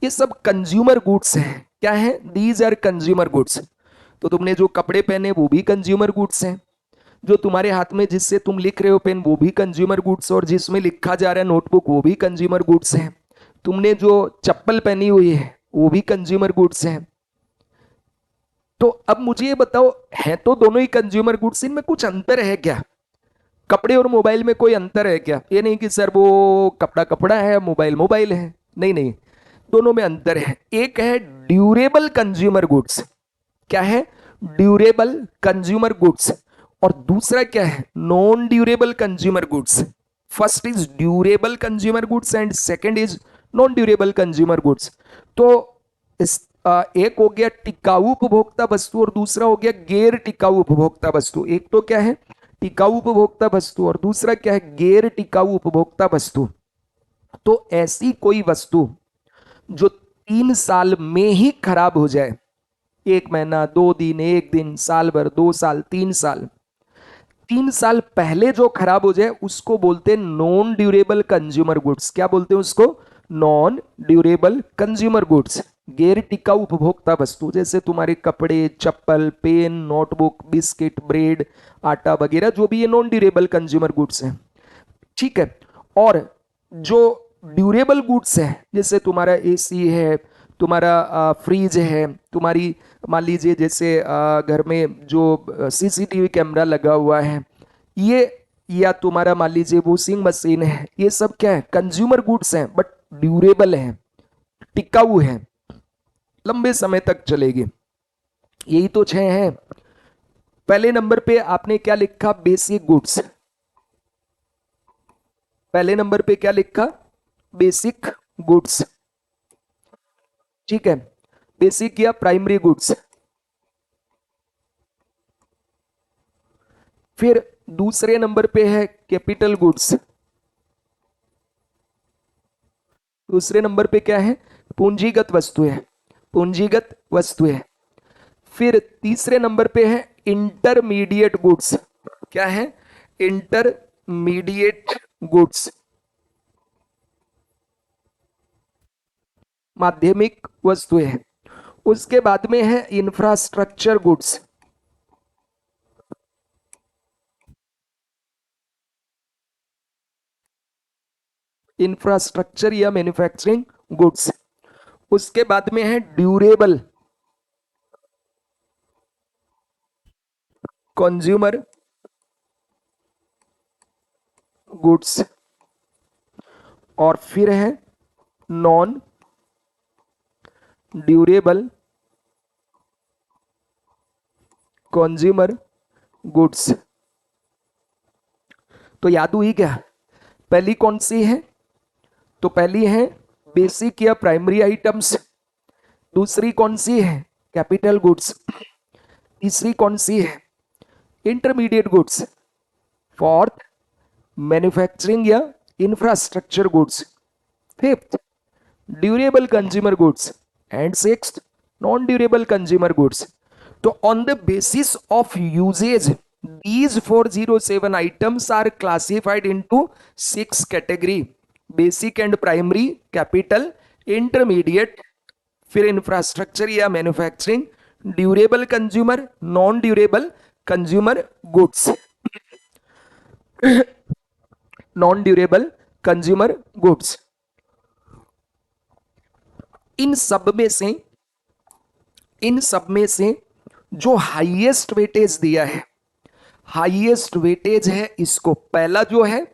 ये सब कंज्यूमर गुड्स हैं। क्या है? These are consumer goods. तो तुमने जो कपड़े पहने वो भी कंज्यूमर गुड्स हैं, जो तुम्हारे हाथ में जिससे तुम लिख रहे हो पेन वो भी कंज्यूमर गुड्स, और जिसमें लिखा जा रहा है नोटबुक वो भी कंज्यूमर गुड्स है। तुमने जो चप्पल पहनी हुई है वो भी कंज्यूमर गुड्स है। तो अब मुझे ये बताओ, है तो दोनों ही कंज्यूमर गुड्स, इनमें कुछ अंतर है क्या? कपड़े और मोबाइल में कोई अंतर है क्या? ये नहीं कि सर वो कपड़ा कपड़ा है मोबाइल मोबाइल है, नहीं नहीं, दोनों में अंतर है। एक है ड्यूरेबल कंज्यूमर गुड्स। क्या है? Durable consumer goods. और दूसरा क्या है? Non durable consumer goods. First is durable consumer goods and second is non durable consumer goods. तो इस एक हो गया टिकाऊ उपभोक्ता वस्तु और दूसरा हो गया गैर टिकाऊ उपभोक्ता वस्तु। एक तो क्या है? टिकाऊ उपभोक्ता वस्तु और दूसरा क्या है? गैर टिकाऊ उपभोक्ता वस्तु। तो ऐसी कोई वस्तु जो 3 साल में ही खराब हो जाए, 1 महीना, 2 दिन, 1 दिन, साल भर, 2 साल, 3 साल, 3 साल पहले जो खराब हो जाए उसको बोलते हैं नॉन ड्यूरेबल कंज्यूमर गुड्स। क्या बोलते हैं उसको? नॉन ड्यूरेबल कंज्यूमर गुड्स, गैर टिकाऊ उपभोक्ता वस्तु। जैसे तुम्हारे कपड़े, चप्पल, पेन, नोटबुक, बिस्किट, ब्रेड, आटा वगैरह जो भी ये नॉन ड्यूरेबल कंज्यूमर गुड्स हैं। ठीक है। और जो ड्यूरेबल गुड्स है, जैसे तुम्हारा एसी है, तुम्हारा फ्रिज है, तुम्हारी मान लीजिए जैसे घर में जो सीसीटीवी कैमरा लगा हुआ है ये, या तुम्हारा मान लीजिए वॉशिंग मशीन है, ये सब क्या है? कंज्यूमर गुड्स हैं, बट ड्यूरेबल है, टिकाऊ है, लंबे समय तक चलेगी। यही तो 6 हैं। पहले नंबर पे आपने क्या लिखा? Basic goods. पहले नंबर पे क्या लिखा? Basic goods. ठीक है, बेसिक या प्राइमरी गुड्स। फिर दूसरे नंबर पे है कैपिटल गुड्स। दूसरे नंबर पे क्या है? पूंजीगत वस्तुएं, पूंजीगत वस्तुएं। फिर तीसरे नंबर पे है इंटरमीडिएट गुड्स। क्या है? इंटरमीडिएट गुड्स, माध्यमिक वस्तुएं हैं। उसके बाद में है इंफ्रास्ट्रक्चर गुड्स। इंफ्रास्ट्रक्चर या मैन्युफैक्चरिंग गुड्स। उसके बाद में है ड्यूरेबल कंज्यूमर गुड्स। और फिर है नॉन ड्यूरेबल कंज्यूमर गुड्स। तो याद हुई क्या? पहली कौन सी है? तो पहली है बेसिक या प्राइमरी आइटम्स। दूसरी कौन सी है? Capital goods. तीसरी कौन सी है? Intermediate goods. फोर्थ मैन्युफैक्चरिंग या infrastructure goods. Fifth durable consumer goods and sixth non durable consumer goods. तो on the basis of usages these 407 items are classified into 6 category: basic and primary, capital, intermediate, फिर इंफ्रास्ट्रक्चर या manufacturing, durable consumer, non durable consumer goods. Non durable consumer goods. इन सब में से जो हाईएस्ट वेटेज दिया है, हाईएस्ट वेटेज है इसको, पहला जो है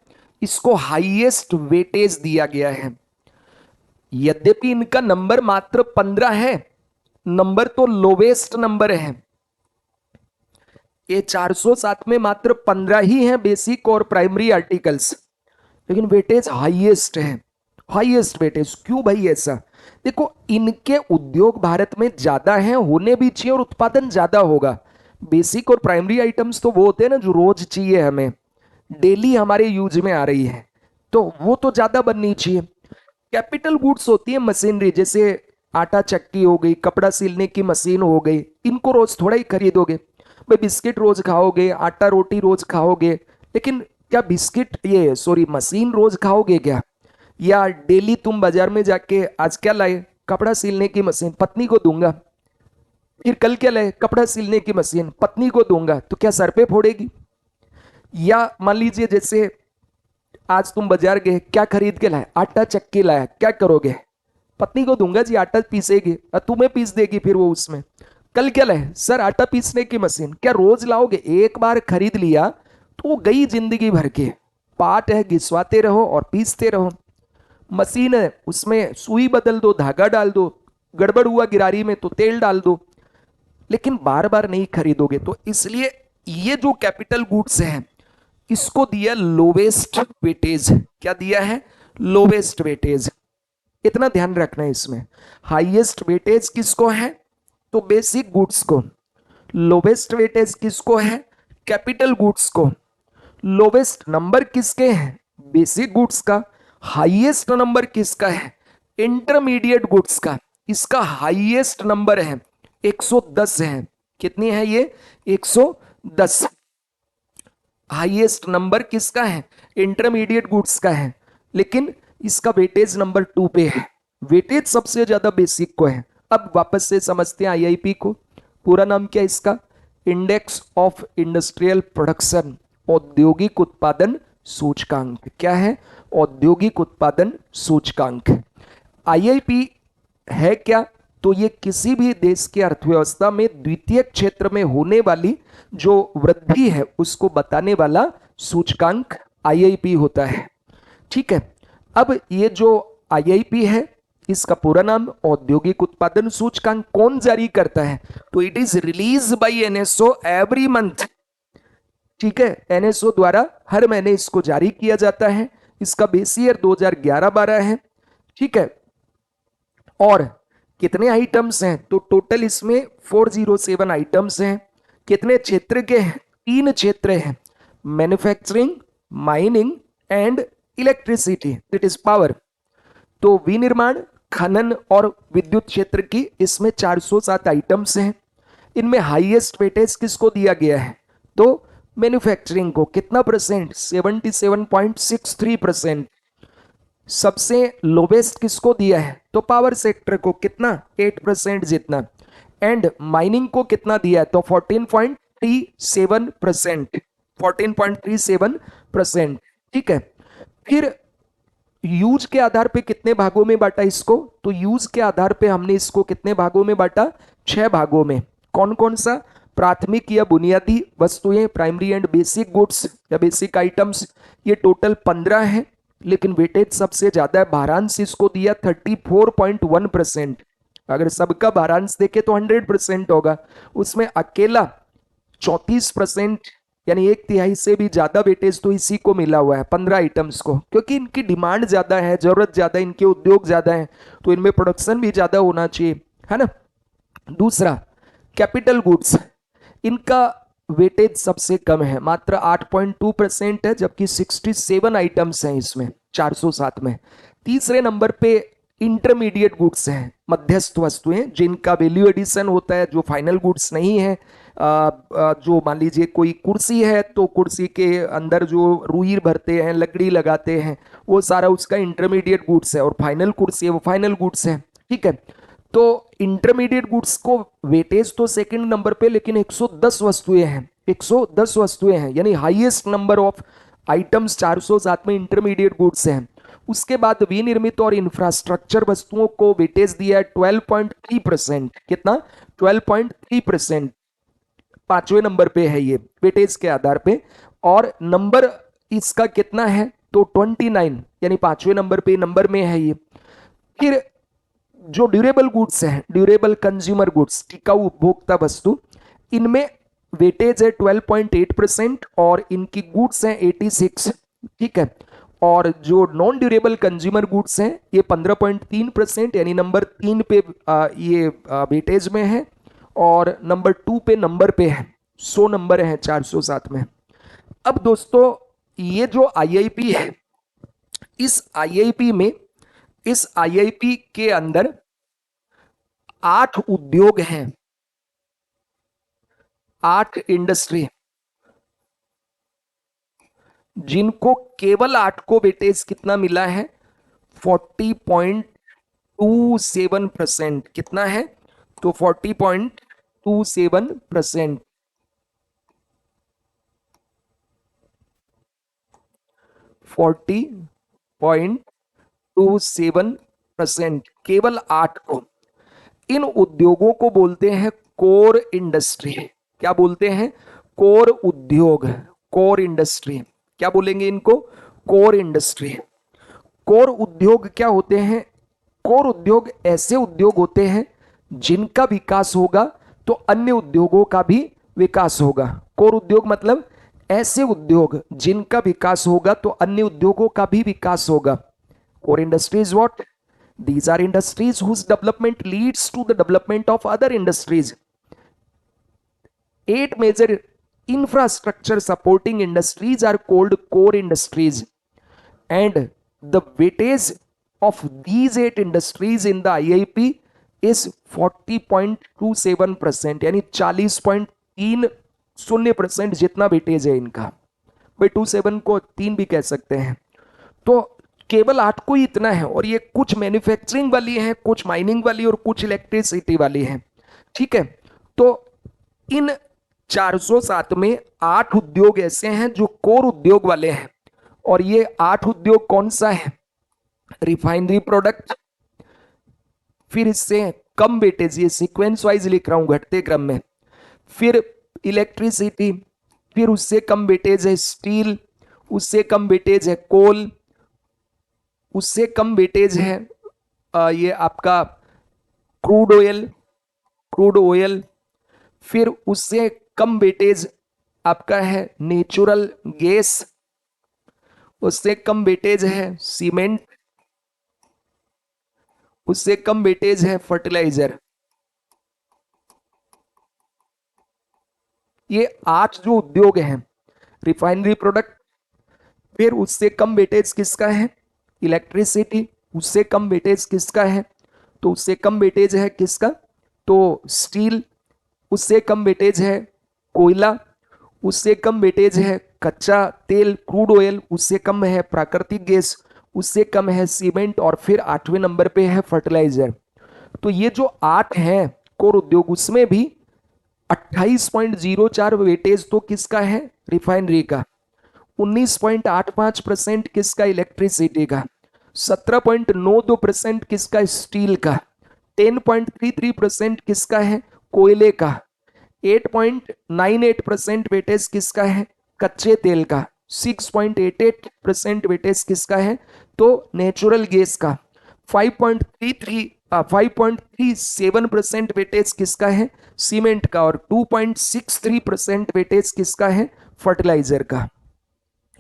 इसको हाईएस्ट वेटेज दिया गया है। यद्यपि इनका नंबर मात्र 15 है, नंबर तो लोवेस्ट नंबर है। ये 407 में मात्र 15 ही है बेसिक और प्राइमरी आर्टिकल्स, लेकिन वेटेज हाईएस्ट है। हाईएस्ट वेटेज क्यों भाई ऐसा? देखो, इनके उद्योग भारत में ज्यादा हैं, होने भी चाहिए और उत्पादन ज्यादा होगा। बेसिक और प्राइमरी आइटम्स तो वो होते हैं ना जो रोज चाहिए, हमें डेली हमारे यूज में आ रही है, तो वो तो ज्यादा बननी चाहिए। कैपिटल गुड्स होती है मशीनरी, जैसे आटा चक्की हो गई, कपड़ा सिलने की मशीन हो गई, इनको रोज थोड़ा ही खरीदोगे भाई। बिस्किट रोज खाओगे, आटा रोटी रोज खाओगे, लेकिन क्या बिस्किट ये सॉरी मशीन रोज खाओगे क्या? या डेली तुम बाजार में जाके आज क्या लाए, कपड़ा सिलने की मशीन, पत्नी को दूंगा। फिर कल क्या लाए, कपड़ा सिलने की मशीन, पत्नी को दूंगा, तो क्या सर पे फोड़ेगी? या मान लीजिए जैसे आज तुम बाजार गए, क्या खरीद के लाए, आटा चक्की लाया, क्या करोगे? पत्नी को दूंगा जी, आटा पीसेगी और तुम्हें पीस देगी फिर वो उसमें। कल क्या लाए, सर आटा पीसने की मशीन, क्या रोज लाओगे? एक बार खरीद लिया तो वो गई जिंदगी भर के, पार्ट है, घिसवाते रहो और पीसते रहो। मशीन है, उसमें सुई बदल दो, धागा डाल दो, गड़बड़ हुआ गिरारी में तो तेल डाल दो, लेकिन बार बार नहीं खरीदोगे। तो इसलिए ये जो कैपिटल गुड्स है, इसको दिया लोवेस्ट वेटेज। क्या दिया है? Lowest weightage. इतना ध्यान रखना है इसमें। हाईएस्ट वेटेज किसको है? तो बेसिक गुड्स को। लोवेस्ट वेटेज किसको है? कैपिटल गुड्स को। लोवेस्ट नंबर किसके हैं? बेसिक गुड्स का। हाईएस्ट नंबर किसका है? इंटरमीडिएट गुड्स का। इसका हाईएस्ट नंबर है 110 है। कितनी है ये? 110। हाईएस्ट नंबर किसका है? इंटरमीडिएट गुड्स का है, लेकिन इसका वेटेज नंबर 2 पे है। वेटेज सबसे ज्यादा बेसिक को है। अब वापस से समझते हैं आईआईपी को। पूरा नाम क्या है इसका? इंडेक्स ऑफ इंडस्ट्रियल प्रोडक्शन, औद्योगिक उत्पादन सूचकांक। क्या है? औद्योगिक उत्पादन सूचकांक। आईआईपी है क्या? तो ये किसी भी देश की अर्थव्यवस्था में द्वितीय क्षेत्र में होने वाली जो वृद्धि है उसको बताने वाला सूचकांक आईआईपी होता है। ठीक है। अब ये जो आईआईपी है, इसका पूरा नाम औद्योगिक उत्पादन सूचकांक कौन जारी करता है? तो it is release by NSO every month. ठीक है, एनएसओ द्वारा हर महीने इसको जारी किया जाता है। इसका बेस ईयर 2011-12 है। ठीक है। और कितने आइटम्स हैं? तो टोटल इसमें 407 आइटम्स हैं। कितने क्षेत्र के हैं? 3 क्षेत्र हैं, manufacturing, mining and electricity, that is power. तो विनिर्माण, खनन और विद्युत क्षेत्र की इसमें 407 आइटम्स हैं। इनमें हाईएस्ट वेटेज किसको दिया गया है? तो मैन्युफैक्चरिंग को। कितना परसेंट? 77.63%। सबसे लोवेस्ट किसको दिया है? तो पावर सेक्टर को। कितना? 8% जितना। एंड माइनिंग को कितना दिया है? तो 14.37%। 14.37%। ठीक है। फिर यूज के आधार पे कितने भागों में बांटा इसको? तो यूज के आधार पे हमने इसको कितने भागों में बांटा? 6 भागों में। कौन कौन सा? प्राथमिक या बुनियादी वस्तुएं, प्राइमरी एंड बेसिक गुड्स या बेसिक आइटम्स, ये टोटल 15 है। लेकिन वेटेज सबसे ज्यादा है, भारांश इसको दिया 34.1%। अगर सबका भारांश देखे तो 100% होगा, उसमें अकेला 34%, यानी 1/3 से भी ज्यादा वेटेज तो इसी को मिला हुआ है, 15 आइटम्स को। क्योंकि इनकी डिमांड ज्यादा है, जरूरत ज्यादा है, इनके उद्योग ज्यादा है, तो इनमें प्रोडक्शन भी ज्यादा होना चाहिए, है ना। दूसरा, कैपिटल गुड्स, इनका वेटेज सबसे कम है, मात्र 8.2% है, जबकि 67 आइटम्स हैं इसमें 407 में। तीसरे नंबर पे इंटरमीडिएट गुड्स हैं, मध्यस्थ वस्तुएं जिनका वैल्यू एडिशन होता है, जो फाइनल गुड्स नहीं है। जो मान लीजिए कोई कुर्सी है, तो कुर्सी के अंदर जो रुई भरते हैं, लकड़ी लगाते हैं, वो सारा उसका इंटरमीडिएट गुड्स है। और फाइनल कुर्सी है, वो फाइनल गुड्स है। ठीक है। तो इंटरमीडिएट गुड्स को वेटेज तो सेकंड नंबर पे, लेकिन 110 वस्तुएं हैं, 110 वस्तुएं हैं, यानी हाईएस्ट नंबर ऑफ आइटम्स 407 में इंटरमीडिएट गुड्स हैं। उसके बाद विनिर्मित और इंफ्रास्ट्रक्चर वस्तुओं को वेटेज दिया है 12.3%। कितना? 12.3%। 5वें नंबर पे है ये वेटेज के आधार पे। और नंबर इसका कितना है? तो 29, यानी 5वें नंबर पे नंबर में है ये। फिर जो ड्यूरेबल गुड्स है, ड्यूरेबल कंज्यूमर गुड्स, टिकाऊ उपभोक्ता वस्तु, इनमें वेटेज है 12.8% और इनकी गुड्स हैं 86। ठीक है। और जो नॉन ड्यूरेबल कंज्यूमर गुड्स हैं ये 15.3%, यानी नंबर 3 पे ये वेटेज में है। और नंबर 2 पे नंबर पे है, 100 नंबर है 407 में। अब दोस्तों, ये जो आईआईपी है, इस आईआईपी में, इस आईआईपी के अंदर 8 उद्योग हैं, 8 इंडस्ट्री, जिनको केवल 8 को वेटेज कितना मिला है? 40.27%। कितना है? तो 40.27%। 40.27%, केवल 8 को। इन उद्योगों को बोलते हैं कोर इंडस्ट्री। क्या बोलते हैं? कोर उद्योग, कोर इंडस्ट्री। क्या बोलेंगे इनको? Core industry. कोर उद्योग क्या होते हैं? कोर उद्योग ऐसे उद्योग होते हैं जिनका विकास होगा तो अन्य उद्योगों का भी विकास होगा। कोर उद्योग मतलब ऐसे उद्योग जिनका विकास होगा तो अन्य उद्योगों का भी विकास होगा। Core industries what? These are industries whose development leads to the development of other industries. 8 major infrastructure supporting industries are called core industries, and the weightage of these 8 industries in the IIP is 40.27%, यानी 40.30% जितना वेटेज है इनका। भाई 27 को 3 भी कह सकते हैं। तो केवल 8 को ही इतना है, और ये कुछ मैन्युफैक्चरिंग वाली है, कुछ माइनिंग वाली और कुछ इलेक्ट्रिसिटी वाली है। ठीक है, तो इन 407 में 8 उद्योग ऐसे हैं जो कोर उद्योग वाले हैं, और ये 8 उद्योग कौन सा है? रिफाइनरी प्रोडक्ट, फिर इससे कम वेटेज, ये सीक्वेंस वाइज लिख रहा हूं घटते क्रम में, फिर इलेक्ट्रिसिटी, फिर उससे कम वेटेज है स्टील, उससे कम वेटेज है कोल, उससे कम वेटेज है ये आपका क्रूड ऑयल, क्रूड ऑयल, फिर उससे कम वेटेज आपका है नेचुरल गैस, उससे कम वेटेज है सीमेंट, उससे कम वेटेज है फर्टिलाइजर। ये 8 जो उद्योग हैं, रिफाइनरी प्रोडक्ट, फिर उससे कम वेटेज किसका है? इलेक्ट्रिसिटी, उससे कम वेटेज किसका है? तो उससे कम वेटेज है किसका? तो स्टील, उससे कम वेटेज है कोयला, उससे कम वेटेज है कच्चा तेल क्रूड ऑयल, उससे कम है प्राकृतिक गैस, उससे कम है सीमेंट, और फिर 8वें नंबर पे है फर्टिलाइजर। तो ये जो 8 हैं कोर उद्योग, उसमें भी 28.04 वेटेज तो किसका है? रिफाइनरी का। 19.85% किसका? इलेक्ट्रिसिटी का। 17.92% किसका? स्टील का। 10.33% किसका है? कोयले का। 8.98% वेटेज किसका है? कच्चे तेल का। 6.88% वेटेज किसका है? तो नेचुरल गैस का। 5.37% वेटेज किसका है? सीमेंट का। और 2.63% वेटेज किसका है? फर्टिलाइजर का।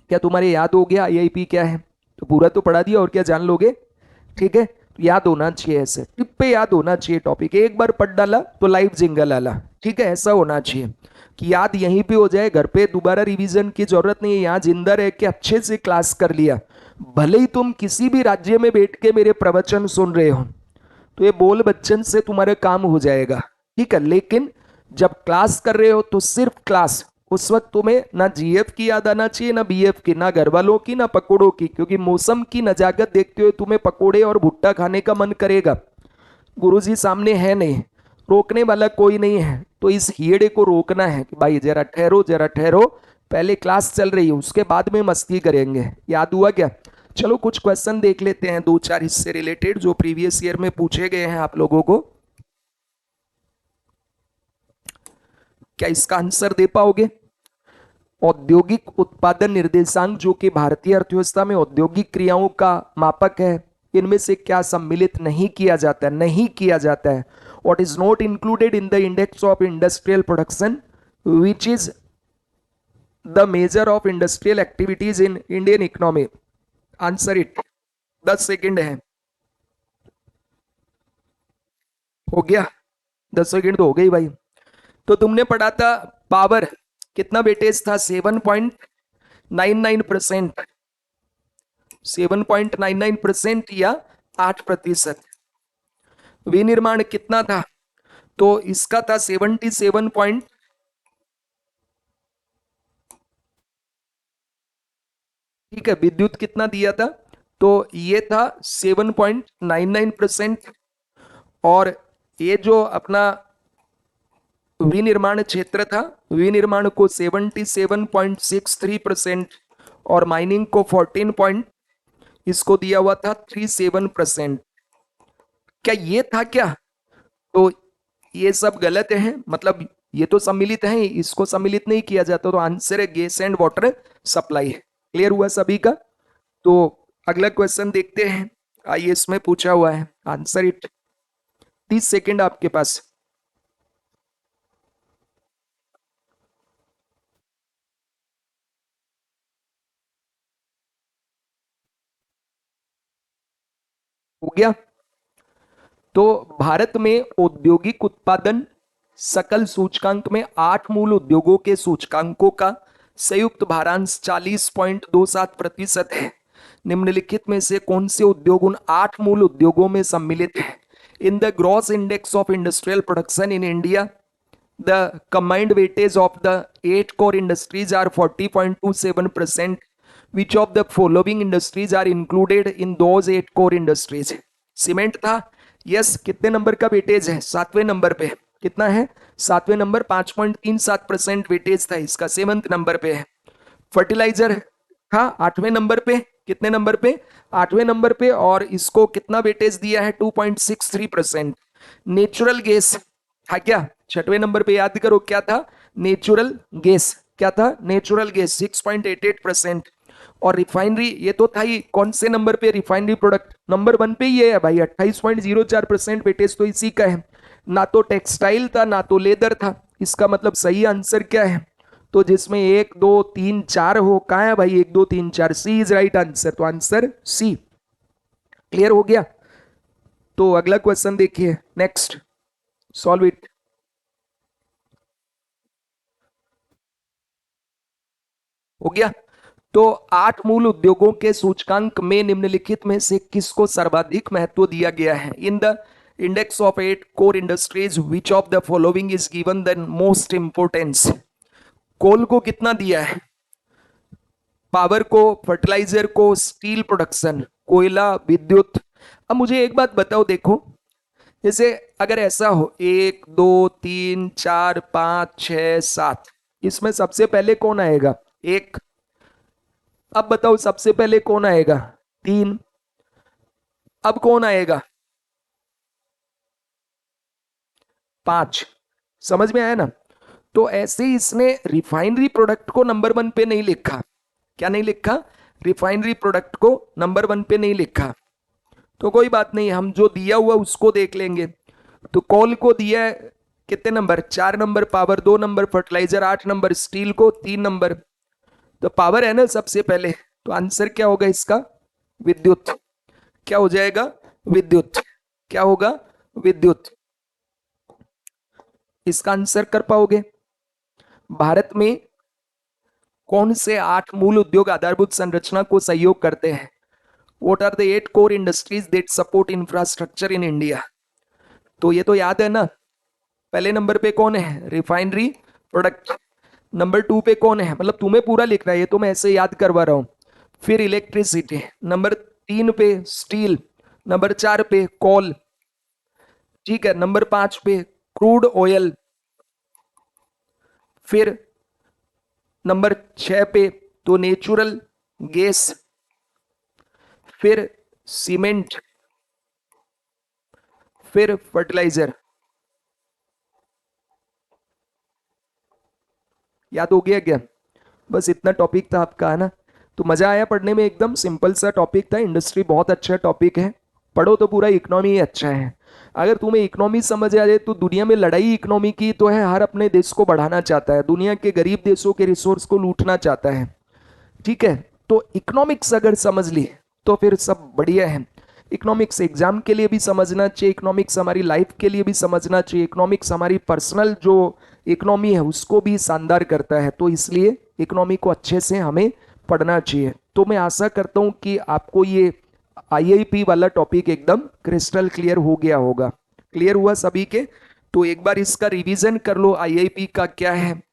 क्या तुम्हारे याद हो गया आईआईपी क्या है? तो पूरा तो पढ़ा दिया, और क्या जान लोगे? ठीक है, तो याद होना चाहिए, ऐसे टिप पे याद होना चाहिए टॉपिक। एक बार पढ़ डाला तो लाइव जिंगल आला। ठीक है, ऐसा होना चाहिए कि याद यहीं पे हो जाए, घर पे दोबारा रिवीजन की जरूरत नहीं है, यहाँ जिंदा रह के अच्छे से क्लास कर लिया। भले ही तुम किसी भी राज्य में बैठ के मेरे प्रवचन सुन रहे हो, तो ये बोल बच्चन से तुम्हारे काम हो जाएगा। ठीक है, लेकिन जब क्लास कर रहे हो तो सिर्फ क्लास, उस वक्त तुम्हें ना जीएफ की याद आना चाहिए, ना बीएफ की, ना घर वालों की, ना पकोड़ों की, क्योंकि मौसम की नजाकत देखते हुए तुम्हें पकोड़े और भुट्टा खाने का मन करेगा। गुरुजी सामने है नहीं, रोकने वाला कोई नहीं है, तो इस हीड़े को रोकना है कि भाई जरा ठहरो, जरा ठहरो, पहले क्लास चल रही है, उसके बाद में मस्ती करेंगे। याद हुआ क्या? चलो कुछ क्वेश्चन देख लेते हैं, 2-4 इससे रिलेटेड जो प्रीवियस ईयर में पूछे गए हैं आप लोगों को। क्या इसका आंसर दे पाओगे? औद्योगिक उत्पादन निर्देशांक, जो कि भारतीय अर्थव्यवस्था में औद्योगिक क्रियाओं का मापक है, इनमें से क्या सम्मिलित नहीं किया जाता है? नहीं किया जाता है। What is not included in the index of industrial production which is the measure of industrial activities in Indian economy? Answer it. 10 second है। हो गया? 10 सेकेंड तो हो गई भाई। तो तुमने पढ़ा था पावर, कितना वेटेज था? 7.99%। 7.99% या 8%। विनिर्माण कितना था? तो इसका था 77 पॉइंट, ठीक है। विद्युत कितना दिया था? तो ये था 7.99%। और ये जो अपना विनिर्माण क्षेत्र था, विनिर्माण को 77.63% और माइनिंग को 14 पॉइंट इसको दिया हुआ था 37%। क्या ये था क्या? तो ये सब गलत है, मतलब ये तो सम्मिलित है, इसको सम्मिलित नहीं किया जाता, तो आंसर है gas and water supply. Clear हुआ सभी का? तो अगला क्वेश्चन देखते हैं, आईएएस में पूछा हुआ है, आंसर इट। 30 सेकेंड आपके पास। हो गया? तो भारत में औद्योगिक उत्पादन सकल सूचकांक में 8 मूल उद्योगों के सूचकांकों का संयुक्त भारांश 40.27% है। निम्नलिखित में से कौन से उद्योग उन 8 मूल उद्योगों में सम्मिलित है? In the gross index of industrial production in India, the combined weightage of the 8 core industries are 40.27%. Which of the following industries are included in those 8 core industries? Cement था, यस। कितने नंबर का वेटेज है? 7वें नंबर पे। कितना है? 7वें नंबर, 5.37% वेटेज था इसका, 7th नंबर पे है। फर्टिलाइजर था 8वें नंबर पे। कितने नंबर पे? 8वें नंबर पे, और इसको कितना वेटेज दिया है? 2.63%। नेचुरल गैस था क्या? 6वें नंबर पे, याद करो क्या था? Natural gas. क्या था? Natural gas 6.88%। और रिफाइनरी, ये तो था ही। कौन से नंबर पे? रिफाइनरी प्रोडक्ट नंबर 1 पे ही है भाई, 28.04% वेटेज तो इसी का है। ना तो टेक्सटाइल था ना तो लेदर था, इसका मतलब सही आंसर क्या है? तो जिसमें 1 2 3 4 हो, कहा है भाई 1 2 3 4? सी इज राइट आंसर, तो आंसर सी। क्लियर हो गया? तो अगला क्वेश्चन देखिए, नेक्स्ट, सॉल्व इट। हो गया? तो 8 मूल उद्योगों के सूचकांक में निम्नलिखित में से किसको सर्वाधिक महत्व दिया गया है? In the index of 8 core industries which of the following is given the most importance? Coal को कितना दिया है? पावर को, फर्टिलाइजर को, स्टील प्रोडक्शन, कोयला, विद्युत। अब मुझे एक बात बताओ, देखो, जैसे अगर ऐसा हो 1 2 3 4 5 6 7, इसमें सबसे पहले कौन आएगा? एक। अब बताओ सबसे पहले कौन आएगा? 3। अब कौन आएगा? 5। समझ में आया ना? तो ऐसे ही इसने रिफाइनरी प्रोडक्ट को नंबर 1 पे नहीं लिखा। क्या नहीं लिखा? रिफाइनरी प्रोडक्ट को नंबर 1 पे नहीं लिखा। तो कोई बात नहीं, हम जो दिया हुआ उसको देख लेंगे। तो कोल को दिया है कितने नंबर? 4 नंबर, पावर 2 नंबर, फर्टिलाइजर 8 नंबर, स्टील को 3 नंबर। तो पावर है ना सबसे पहले, तो आंसर क्या होगा इसका? विद्युत। क्या हो जाएगा? विद्युत। क्या होगा? विद्युत। इसका आंसर कर पाओगे? भारत में कौन से 8 मूल उद्योग आधारभूत संरचना को सहयोग करते हैं? What are the 8 core industries that support infrastructure in India? तो ये तो याद है ना। पहले नंबर पे कौन है? Refinery product. नंबर 2 पे कौन है? मतलब तुम्हें पूरा लिखना है, ये तो मैं ऐसे याद करवा रहा हूं। फिर इलेक्ट्रिसिटी। नंबर 3 पे स्टील। नंबर 4 पे कोल। ठीक है। नंबर 5 पे क्रूड ऑयल। फिर नंबर 6 पे तो नेचुरल गैस। फिर सीमेंट। फिर फर्टिलाइजर। याद हो गया क्या? बस इतना टॉपिक था आपका, है ना? तो मजा आया पढ़ने में? एकदम सिंपल सा टॉपिक था। इंडस्ट्री बहुत अच्छा टॉपिक है, पढ़ो तो पूरा इकोनॉमी ही अच्छा है। अगर तुम्हें इकोनॉमी समझ आ जाए तो दुनिया में लड़ाई इकोनॉमी की तो है, हर अपने देश को बढ़ाना चाहता है, दुनिया के गरीब देशों के रिसोर्स को लूटना चाहता है। ठीक है? तो इकोनॉमिक्स अगर समझ ली तो फिर सब बढ़िया है। इकोनॉमिक्स एग्जाम के लिए भी समझना चाहिए, इकोनॉमिक्स हमारी लाइफ के लिए भी समझना चाहिए, इकोनॉमिक्स हमारी पर्सनल जो इकोनॉमी है उसको भी शानदार करता है। तो इसलिए इकोनॉमी को अच्छे से हमें पढ़ना चाहिए। तो मैं आशा करता हूं कि आपको ये आईआईपी वाला टॉपिक एकदम क्रिस्टल क्लियर हो गया होगा। क्लियर हुआ सभी के? तो एक बार इसका रिवीजन कर लो। आईआईपी का क्या है?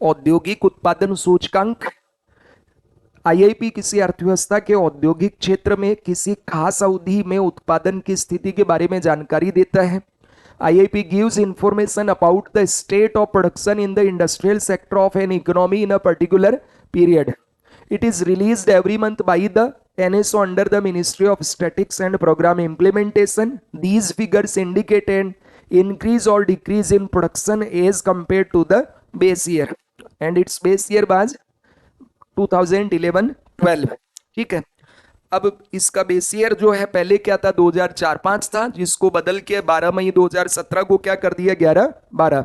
औद्योगिक उत्पादन सूचकांक, आईआईपी किसी अर्थव्यवस्था के औद्योगिक क्षेत्र में किसी खास अवधि में उत्पादन की स्थिति के बारे में जानकारी देता है। IIP gives information about the state of production in the industrial sector of an economy in a particular period. It is released every month by the NSO under the Ministry of Statistics and Program Implementation. These figures indicate an increase or decrease in production as compared to the base year, and its base year was 2011-12। ठीक है, अब इसका बेस ईयर जो है पहले क्या था 2004-5 था, जिसको बदल के 12 मई 2017 को क्या कर दिया 11-12।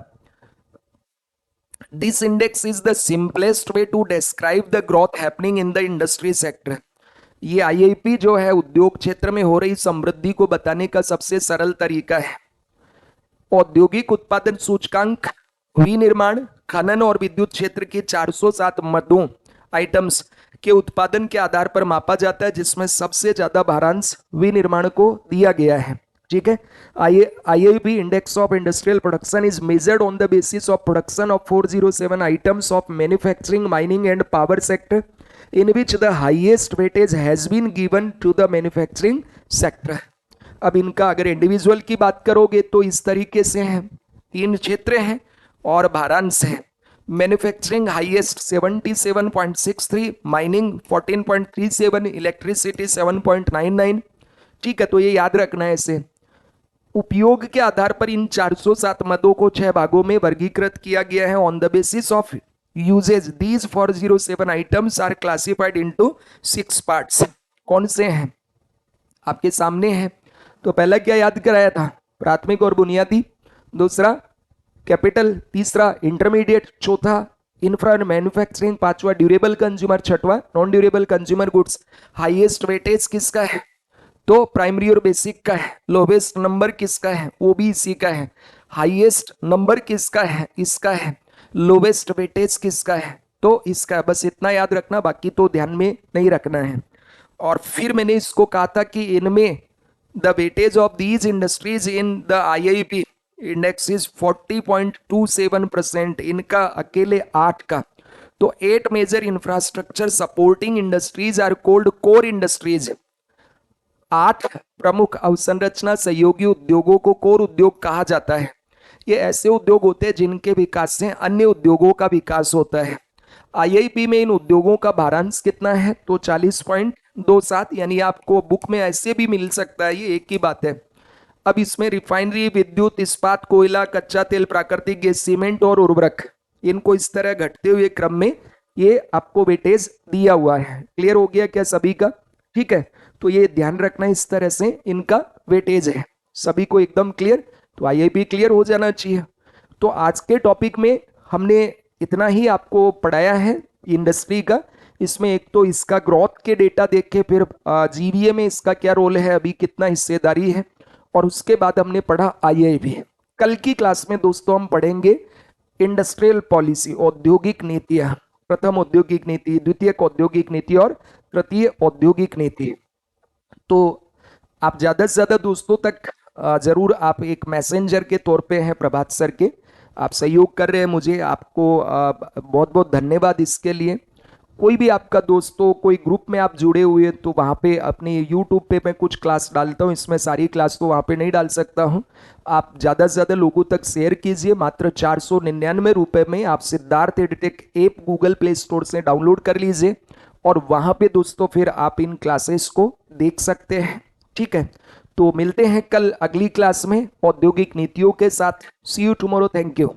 This index is the simplest way to describe the growth happening in the industry sector. ये आईआईपी जो है उद्योग क्षेत्र में हो रही समृद्धि को बताने का सबसे सरल तरीका है। औद्योगिक उत्पादन सूचकांक विनिर्माण, खनन और विद्युत क्षेत्र के 407 मदों आइटम्स के उत्पादन के आधार पर मापा जाता है, जिसमें सबसे ज्यादा भारांश विनिर्माण को दिया गया है। ठीक है, IIP index of industrial production is measured on the basis of production of 407 items of manufacturing, mining and power sector in which the highest weightage has been given to the manufacturing sector. अब इनका अगर इंडिविजुअल की बात करोगे तो इस तरीके से हैं, 3 क्षेत्र हैं और भारांश है। Manufacturing highest 77.63, mining 14.37, electricity 7.99। ठीक है, तो ये याद रखना है इसे। उपयोग के आधार पर इन 407 मदों को 6 भागों में वर्गीकृत किया गया है। On the basis of usages these 407 items are classified into 6 parts. कौन से हैं आपके सामने हैं। तो पहला क्या याद कराया था, प्राथमिक और बुनियादी, दूसरा कैपिटल, तीसरा इंटरमीडिएट, चौथा इंफ्रा एंड मैन्युफैक्चरिंग, पांचवा ड्यूरेबल कंज्यूमर, छठवा non durable consumer goods. Highest weightage किसका है, तो प्राइमरी और बेसिक का है। लोवेस्ट नंबर किसका है, वो भी इसी का है। हाईएस्ट नंबर किसका है, इसका है। लोवेस्ट वेटेज किसका है, तो इसका। बस इतना याद रखना, बाकी तो ध्यान में नहीं रखना है। और फिर मैंने इसको कहा था कि इनमें the weightage of these industries in the IIP index is 40.27%। इनका अकेले 8 का। तो 8 major infrastructure supporting industries are cold core industries. 8 प्रमुख अवसंरचना सहयोगी उद्योगों को कोर उद्योग कहा जाता है। ये ऐसे उद्योग होते हैं जिनके विकास से अन्य उद्योगों का विकास होता है। आईआईपी में इन उद्योगों का भारांश कितना है, तो 40.27, यानी आपको बुक में ऐसे भी मिल सकता है, ये एक ही बात है। अब इसमें रिफाइनरी, विद्युत, इस्पात, कोयला, कच्चा तेल, प्राकृतिक गैस, सीमेंट और उर्वरक, इनको इस तरह घटते हुए क्रम में ये आपको वेटेज दिया हुआ है। क्लियर हो गया क्या सभी का। ठीक है, तो ये ध्यान रखना, इस तरह से इनका वेटेज है। सभी को एकदम क्लियर, तो आईआईपी क्लियर हो जाना चाहिए। तो आज के टॉपिक में हमने इतना ही आपको पढ़ाया है इंडस्ट्री का। इसमें एक तो इसका ग्रोथ के डेटा देखे, फिर जीवीए में इसका क्या रोल है, अभी कितना हिस्सेदारी है, और उसके बाद हमने पढ़ा आईआईपी। कल की क्लास में दोस्तों हम पढ़ेंगे इंडस्ट्रियल पॉलिसी, औद्योगिक नीतियां। प्रथम औद्योगिक नीति, द्वितीयक औद्योगिक नीति और तृतीय औद्योगिक नीति। तो आप ज्यादा से ज्यादा दोस्तों तक जरूर, आप एक मैसेंजर के तौर पे हैं प्रभात सर के, आप सहयोग कर रहे हैं मुझे, आपको बहुत बहुत धन्यवाद इसके लिए। कोई भी आपका दोस्तों कोई ग्रुप में आप जुड़े हुए, तो वहाँ पे अपनी यूट्यूब पे मैं कुछ क्लास डालता हूँ, इसमें सारी क्लास तो वहाँ पे नहीं डाल सकता हूँ। आप ज़्यादा से ज़्यादा लोगों तक शेयर कीजिए। मात्र 499 रुपये में आप Siddharth edtech app Google play store से डाउनलोड कर लीजिए, और वहाँ पे दोस्तों फिर आप इन क्लासेस को देख सकते हैं। ठीक है, तो मिलते हैं कल अगली क्लास में औद्योगिक नीतियों के साथ। सी यू टुमारो, थैंक यू।